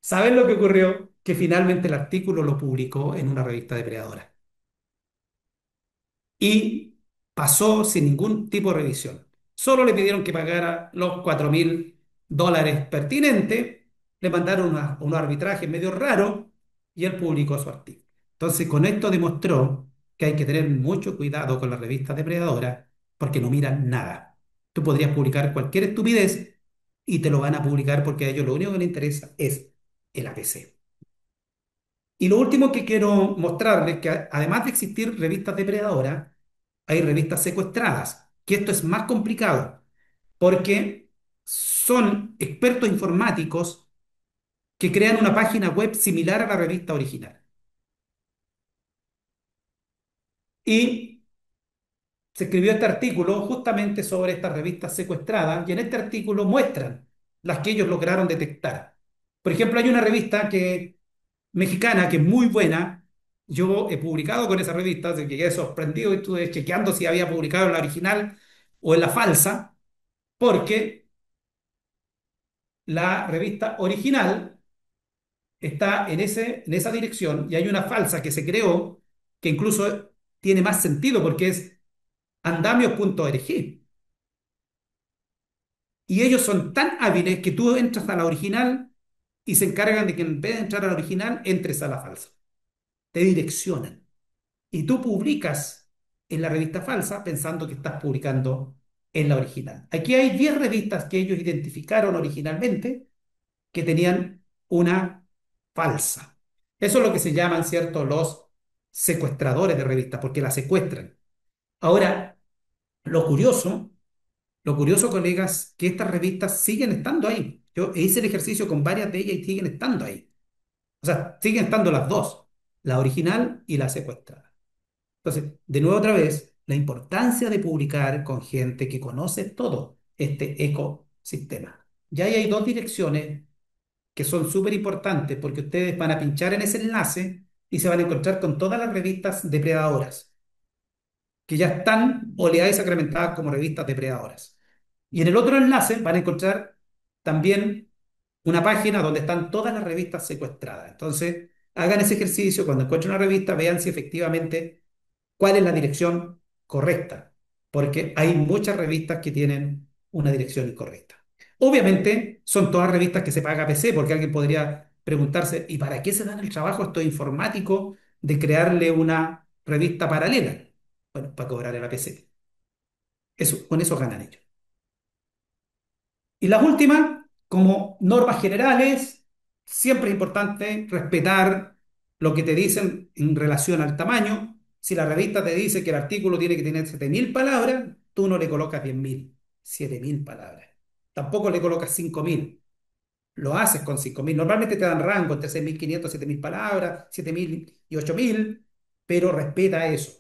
¿Saben lo que ocurrió? Que finalmente el artículo lo publicó en una revista depredadora y pasó sin ningún tipo de revisión. Solo le pidieron que pagara los $4.000 pertinentes, le mandaron un arbitraje medio raro y él publicó su artículo. Entonces, con esto demostró que hay que tener mucho cuidado con las revistas depredadoras porque no miran nada. Tú podrías publicar cualquier estupidez y te lo van a publicar porque a ellos lo único que les interesa es el APC. Y lo último que quiero mostrarles es que además de existir revistas depredadoras, hay revistas secuestradas, que esto es más complicado, porque son expertos informáticos que crean una página web similar a la revista original. Y se escribió este artículo justamente sobre estas revistas secuestradas, y en este artículo muestran las que ellos lograron detectar. Por ejemplo, hay una revista mexicana que es muy buena. Yo he publicado con esa revista, así que quedé sorprendido y estuve chequeando si había publicado en la original o en la falsa, porque la revista original está en esa dirección y hay una falsa que se creó que incluso tiene más sentido porque es andamios.org. Y ellos son tan hábiles que tú entras a la original y se encargan de que en vez de entrar a la original, entres a la falsa. Te direccionan. Y tú publicas en la revista falsa pensando que estás publicando en la original. Aquí hay 10 revistas que ellos identificaron originalmente que tenían una falsa. Eso es lo que se llaman, ¿cierto?, los secuestradores de revistas, porque las secuestran. Ahora, lo curioso, lo curioso, colegas, que estas revistas siguen estando ahí. Yo hice el ejercicio con varias de ellas y siguen estando ahí. O sea, siguen estando las dos, la original y la secuestrada. Entonces, de nuevo otra vez, la importancia de publicar con gente que conoce todo este ecosistema. Ya ahí hay dos direcciones que son súper importantes porque ustedes van a pinchar en ese enlace y se van a encontrar con todas las revistas depredadoras que ya están oleadas y sacramentadas como revistas depredadoras. Y en el otro enlace van a encontrar también una página donde están todas las revistas secuestradas. Entonces, hagan ese ejercicio, cuando encuentren una revista, vean si efectivamente cuál es la dirección correcta, porque hay muchas revistas que tienen una dirección incorrecta. Obviamente, son todas revistas que se paga a PC, porque alguien podría preguntarse, ¿y para qué se dan el trabajo estos informáticos de crearle una revista paralela? Bueno, para cobrar el APC. Eso, con eso ganan ellos. Y las últimas, como normas generales, siempre es importante respetar lo que te dicen en relación al tamaño. Si la revista te dice que el artículo tiene que tener 7.000 palabras, tú no le colocas 10.000, 7.000 palabras. Tampoco le colocas 5.000. Lo haces con 5.000. Normalmente te dan rango entre 6.500 y 7.000 palabras, 7.000 y 8.000, pero respeta eso.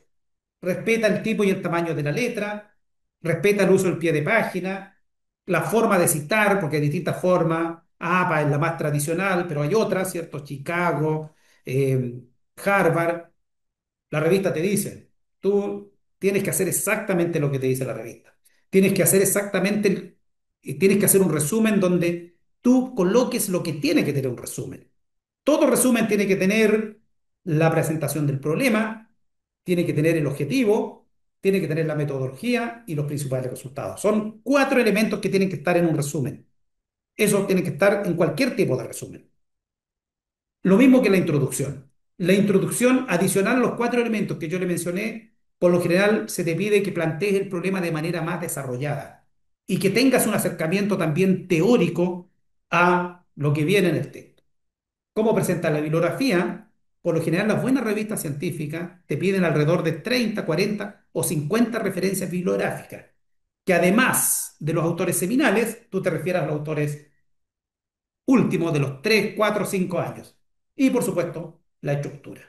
Respeta el tipo y el tamaño de la letra, respeta el uso del pie de página, la forma de citar, porque hay distintas formas. APA es la más tradicional, pero hay otras, ¿cierto? Chicago, eh, Harvard. La revista te dice, tú tienes que hacer exactamente lo que te dice la revista. Tienes que hacer exactamente, tienes que hacer un resumen donde tú coloques lo que tiene que tener un resumen. Todo resumen tiene que tener la presentación del problema, tiene que tener el objetivo, tiene que tener la metodología y los principales resultados. Son 4 elementos que tienen que estar en un resumen. Eso tiene que estar en cualquier tipo de resumen. Lo mismo que la introducción. La introducción adicional a los 4 elementos que yo le mencioné, por lo general se te pide que plantees el problema de manera más desarrollada y que tengas un acercamiento también teórico a lo que viene en el texto. ¿Cómo presentar la bibliografía? Por lo general, las buenas revistas científicas te piden alrededor de 30, 40 o 50 referencias bibliográficas, que además de los autores seminales, tú te refieras a los autores últimos de los 3, 4, 5 años. Y por supuesto, la estructura.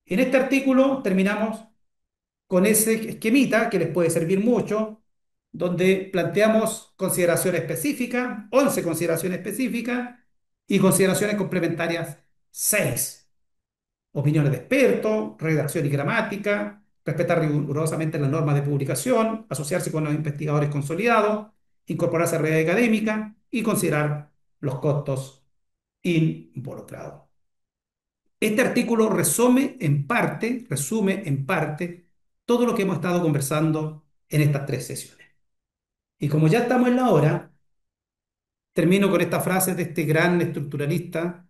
En este artículo terminamos con ese esquemita que les puede servir mucho, donde planteamos consideraciones específicas, 11 consideraciones específicas y consideraciones complementarias 6. Opiniones de expertos, redacción y gramática, respetar rigurosamente las normas de publicación, asociarse con los investigadores consolidados, incorporarse a redes académicas y considerar los costos involucrados. Este artículo resume en parte todo lo que hemos estado conversando en estas 3 sesiones. Y como ya estamos en la hora, termino con esta frase de este gran estructuralista,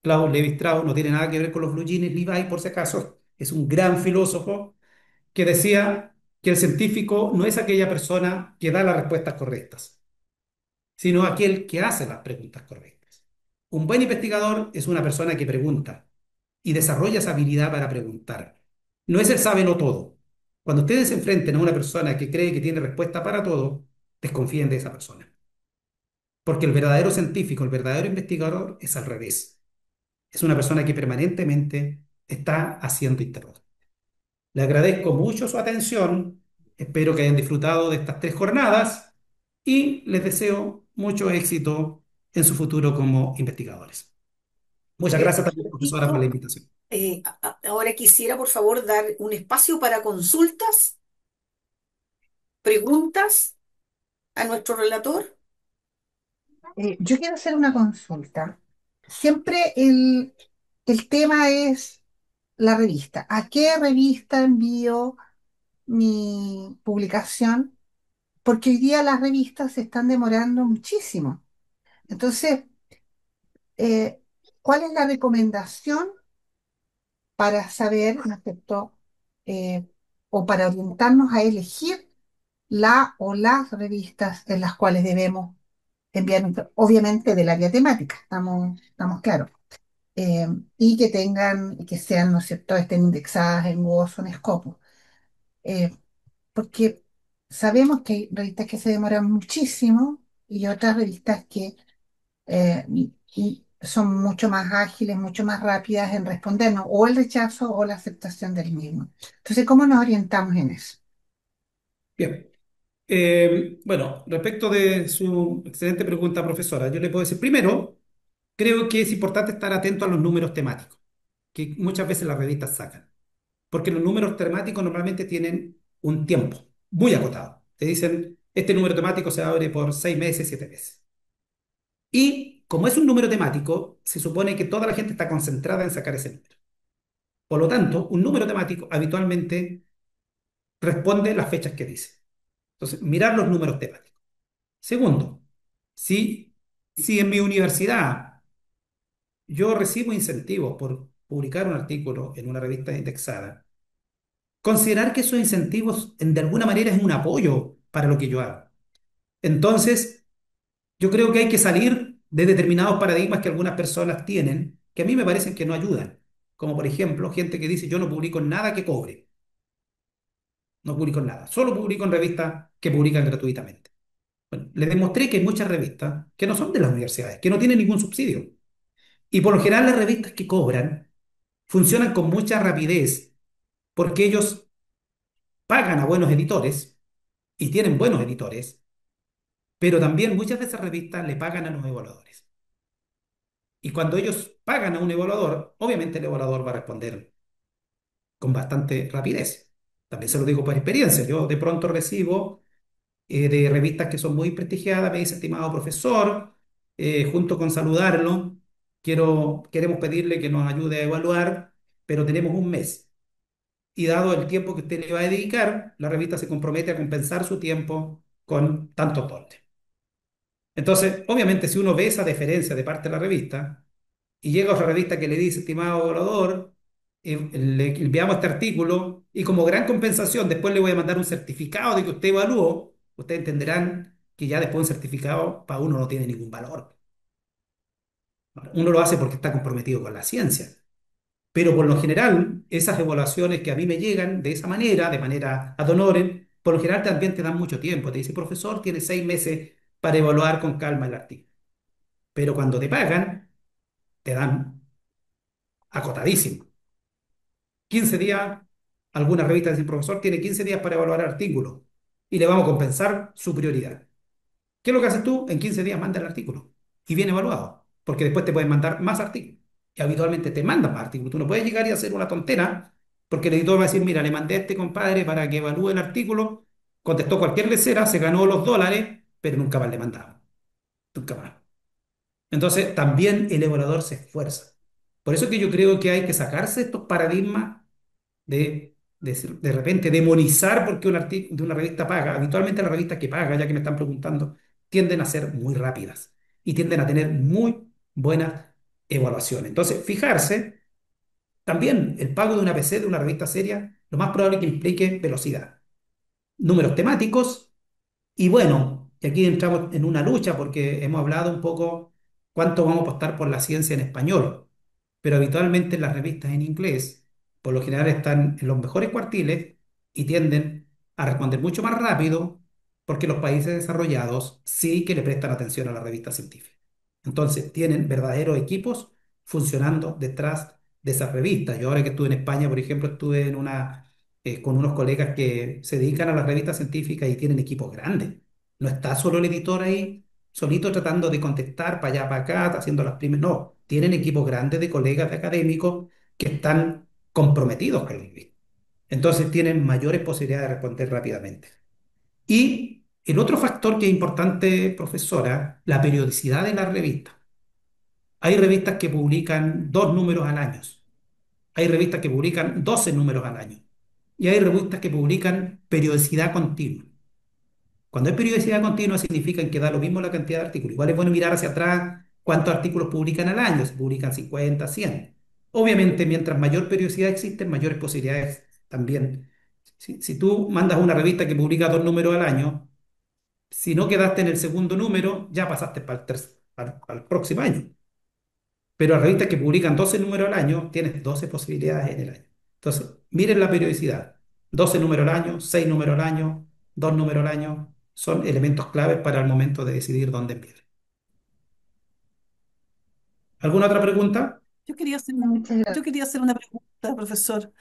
Claude Lévi-Strauss. No tiene nada que ver con los blue jeans Levi, por si acaso. Es un gran filósofo que decía que el científico no es aquella persona que da las respuestas correctas, sino aquel que hace las preguntas correctas. Un buen investigador es una persona que pregunta y desarrolla esa habilidad para preguntar. No es el sábelo todo. Cuando ustedes se enfrenten a una persona que cree que tiene respuesta para todo, desconfíen de esa persona. Porque el verdadero científico, el verdadero investigador es al revés. Es una persona que permanentemente está haciendo interrogatorios. Le agradezco mucho su atención. Espero que hayan disfrutado de estas 3 jornadas y les deseo mucho éxito en su futuro como investigadores. Muchas gracias también, profesora, por la Benedicto, invitación. ahora quisiera, por favor, dar un espacio para consultas, preguntas a nuestro relator. Yo quiero hacer una consulta. Siempre el tema es la revista. ¿A qué revista envío mi publicación? Porque hoy día las revistas se están demorando muchísimo. Entonces, eh, ¿cuál es la recomendación para saber, ¿no es cierto? eh, o para orientarnos a elegir la o las revistas en las cuales debemos enviar, obviamente del área temática, estamos claros, eh, y que tengan, que sean, ¿no es cierto?, estén indexadas en WOS o en Scopus, eh, porque sabemos que hay revistas que se demoran muchísimo y otras revistas que y son mucho más ágiles, mucho más rápidas en respondernos o el rechazo o la aceptación del mismo. Entonces, ¿cómo nos orientamos en eso? Bien. Bueno, respecto de su excelente pregunta, profesora, yo le puedo decir, primero, creo que es importante estar atento a los números temáticos, que muchas veces las revistas sacan, porque los números temáticos normalmente tienen un tiempo muy acotado. Te dicen, este número temático se abre por 6 meses, 7 meses. Y como es un número temático, se supone que toda la gente está concentrada en sacar ese número. Por lo tanto, un número temático habitualmente responde las fechas que dice. Entonces, mirar los números temáticos. Segundo, si en mi universidad yo recibo incentivos por publicar un artículo en una revista indexada, considerar que esos incentivos de alguna manera es un apoyo para lo que yo hago. Entonces, yo creo que hay que salir de determinados paradigmas que algunas personas tienen, que a mí me parecen que no ayudan. Como por ejemplo, gente que dice, yo no publico nada que cobre. no publico en nada, solo publico en revistas que publican gratuitamente. Bueno, les demostré que hay muchas revistas que no son de las universidades, que no tienen ningún subsidio. Y por lo general las revistas que cobran funcionan con mucha rapidez porque ellos pagan a buenos editores y tienen buenos editores, pero también muchas de esas revistas le pagan a los evaluadores. Y cuando ellos pagan a un evaluador, obviamente el evaluador va a responder con bastante rapidez. También se lo digo por experiencia. Yo de pronto recibo de revistas que son muy prestigiadas, me dice, estimado profesor, junto con saludarlo, queremos pedirle que nos ayude a evaluar, pero tenemos un mes. Y dado el tiempo que usted le va a dedicar, la revista se compromete a compensar su tiempo con tantos dólares. Entonces, obviamente, si uno ve esa deferencia de parte de la revista y llega otra revista que le dice, estimado evaluador, le enviamos este artículo y como gran compensación después le voy a mandar un certificado de que usted evaluó, ustedes entenderán que ya después un certificado para uno no tiene ningún valor. Uno lo hace porque está comprometido con la ciencia. Pero por lo general, esas evaluaciones que a mí me llegan de manera ad honorem, por lo general también te dan mucho tiempo. Te dice, profesor, tiene 6 meses para evaluar con calma el artículo. Pero cuando te pagan, te dan acotadísimo. 15 días, algunas revistas dicen, profesor, tiene 15 días para evaluar el artículo y le vamos a compensar su prioridad. ¿Qué es lo que haces tú? En 15 días manda el artículo y viene evaluado, porque después te pueden mandar más artículos. Y habitualmente te mandan más artículos. Tú no puedes llegar y hacer una tontera, porque el editor va a decir, mira, le mandé a este compadre para que evalúe el artículo, contestó cualquier lecera, se ganó los dólares, pero nunca más le mandamos. Nunca más. Entonces, también el evaluador se esfuerza. Por eso que yo creo que hay que sacarse estos paradigmas de repente demonizar porque un artículo de una revista paga. Habitualmente las revistas que pagan, ya que me están preguntando, tienden a ser muy rápidas y tienden a tener muy buenas evaluaciones. Entonces, fijarse, también el pago de una PC de una revista seria, lo más probable es que implique velocidad, números temáticos y bueno, y aquí entramos en una lucha porque hemos hablado un poco cuánto vamos a apostar por la ciencia en español, pero habitualmente las revistas en inglés por lo general están en los mejores cuartiles y tienden a responder mucho más rápido porque los países desarrollados sí que le prestan atención a la revista científica. Entonces tienen verdaderos equipos funcionando detrás de esas revistas. Yo ahora que estuve en España, por ejemplo, estuve con unos colegas que se dedican a las revistas científicas y tienen equipos grandes. No está solo el editor ahí, solito tratando de contestar para allá, para acá, haciendo las primeras. No, tienen equipos grandes de colegas, de académicos que están comprometidos con el inglés. Entonces tienen mayores posibilidades de responder rápidamente. Y el otro factor que es importante, profesora, la periodicidad de las revistas. Hay revistas que publican 2 números al año. Hay revistas que publican 12 números al año. Y hay revistas que publican periodicidad continua. Cuando hay periodicidad continua significa que da lo mismo la cantidad de artículos. Igual es bueno mirar hacia atrás cuántos artículos publican al año, si publican 50, 100. Obviamente, mientras mayor periodicidad existe, mayores posibilidades también. Si tú mandas una revista que publica 2 números al año, si no quedaste en el segundo número, ya pasaste para el próximo año. Pero las revistas que publican 12 números al año, tienes 12 posibilidades en el año. Entonces, miren la periodicidad. 12 números al año, 6 números al año, 2 números al año, son elementos claves para el momento de decidir dónde enviar. ¿Alguna otra pregunta? Muchas Yo gracias. quería hacer una pregunta, profesor.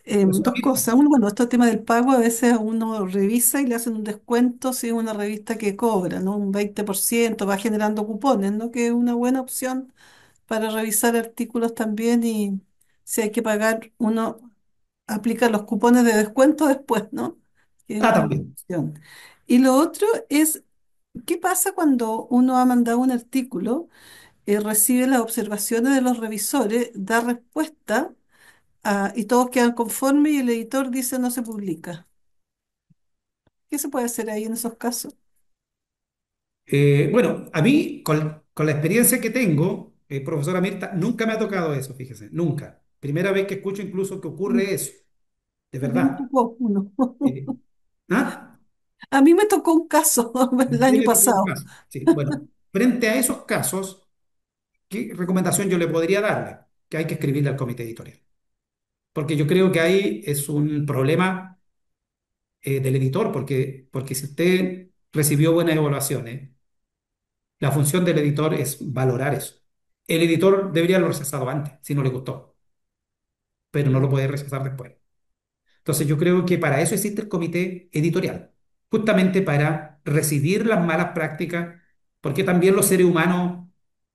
Profesora Dos Mirta. cosas. Uno, bueno, este tema del pago, a veces uno revisa y le hacen un descuento si es una revista que cobra, ¿no? Un 20% va generando cupones, ¿no? Que es una buena opción para revisar artículos también y si hay que pagar, uno aplica los cupones de descuento después, ¿no? Que es Ah, una buena también. opción. Y lo otro es, ¿qué pasa cuando uno ha mandado un artículo, recibe las observaciones de los revisores, da respuesta? Y todos quedan conformes y el editor dice no se publica? ¿Qué se puede hacer ahí en esos casos? Bueno, a mí, con la experiencia que tengo, profesora Mirta, nunca me ha tocado eso, fíjese, nunca. Primera vez que escucho incluso que ocurre eso, de A mí me verdad. tocó uno. Eh, ¿Ah? A mí me tocó un caso el ¿Usted año le tocó un pasado. caso? Sí, bueno, frente a esos casos, ¿qué recomendación yo le podría darle? Que hay que escribirle al comité editorial. Porque yo creo que ahí es un problema del editor, porque si usted recibió buenas evaluaciones, la función del editor es valorar eso. El editor debería haberlo rechazado antes, si no le gustó, pero no lo puede rechazar después. Entonces yo creo que para eso existe el comité editorial, justamente para recibir las malas prácticas, porque también los seres humanos,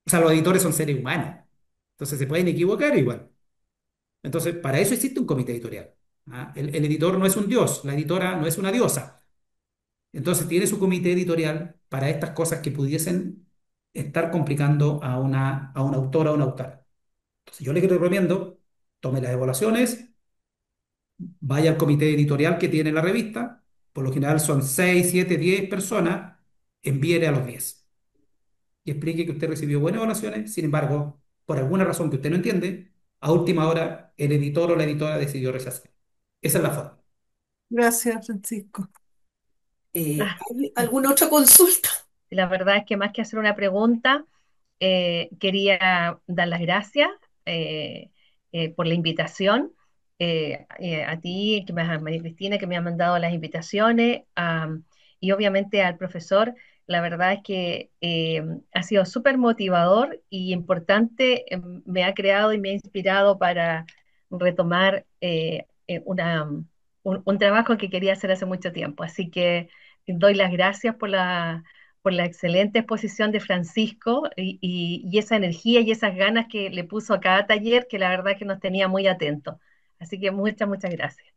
o sea, los editores son seres humanos, entonces se pueden equivocar igual. Entonces, para eso existe un comité editorial. ¿Ah? El editor no es un dios, la editora no es una diosa. Entonces tiene su comité editorial para estas cosas que pudiesen estar complicando a un autor o a una autora. Entonces yo le recomiendo, tome las evaluaciones, vaya al comité editorial que tiene la revista, por lo general son 6 7 10 personas, envíele a los 10 y explique que usted recibió buenas evaluaciones, sin embargo, por alguna razón que usted no entiende, a última hora el editor o la editora decidió rechazar. Esa es la forma. Gracias, Francisco. ¿Hay Ah, alguna otra consulta? la verdad es que más que hacer una pregunta, quería dar las gracias eh, por la invitación. A ti, María Cristina, que me ha mandado las invitaciones, y obviamente al profesor. La verdad es que ha sido súper motivador y importante, me ha creado y me ha inspirado para retomar un trabajo que quería hacer hace mucho tiempo. Así que doy las gracias por la excelente exposición de Francisco y esa energía y esas ganas que le puso a cada taller, que la verdad que nos tenía muy atentos. Así que muchas, muchas gracias.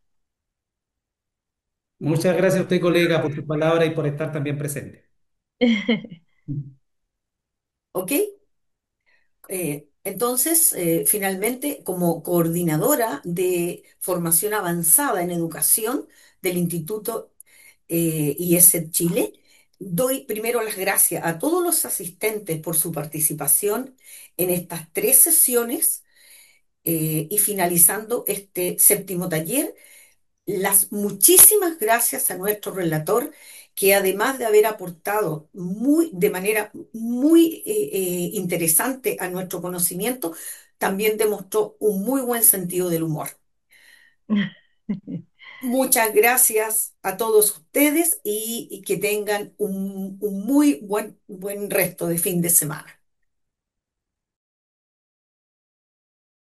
Muchas gracias a usted, colega, por su palabra y por estar también presente. ¿Ok? Entonces, finalmente, como coordinadora de formación avanzada en educación del Instituto IESED Chile, doy primero las gracias a todos los asistentes por su participación en estas 3 sesiones y finalizando este séptimo taller, las muchísimas gracias a nuestro relator, que además de haber aportado de manera muy interesante a nuestro conocimiento, también demostró un muy buen sentido del humor. Muchas gracias a todos ustedes y que tengan un muy buen resto de fin de semana.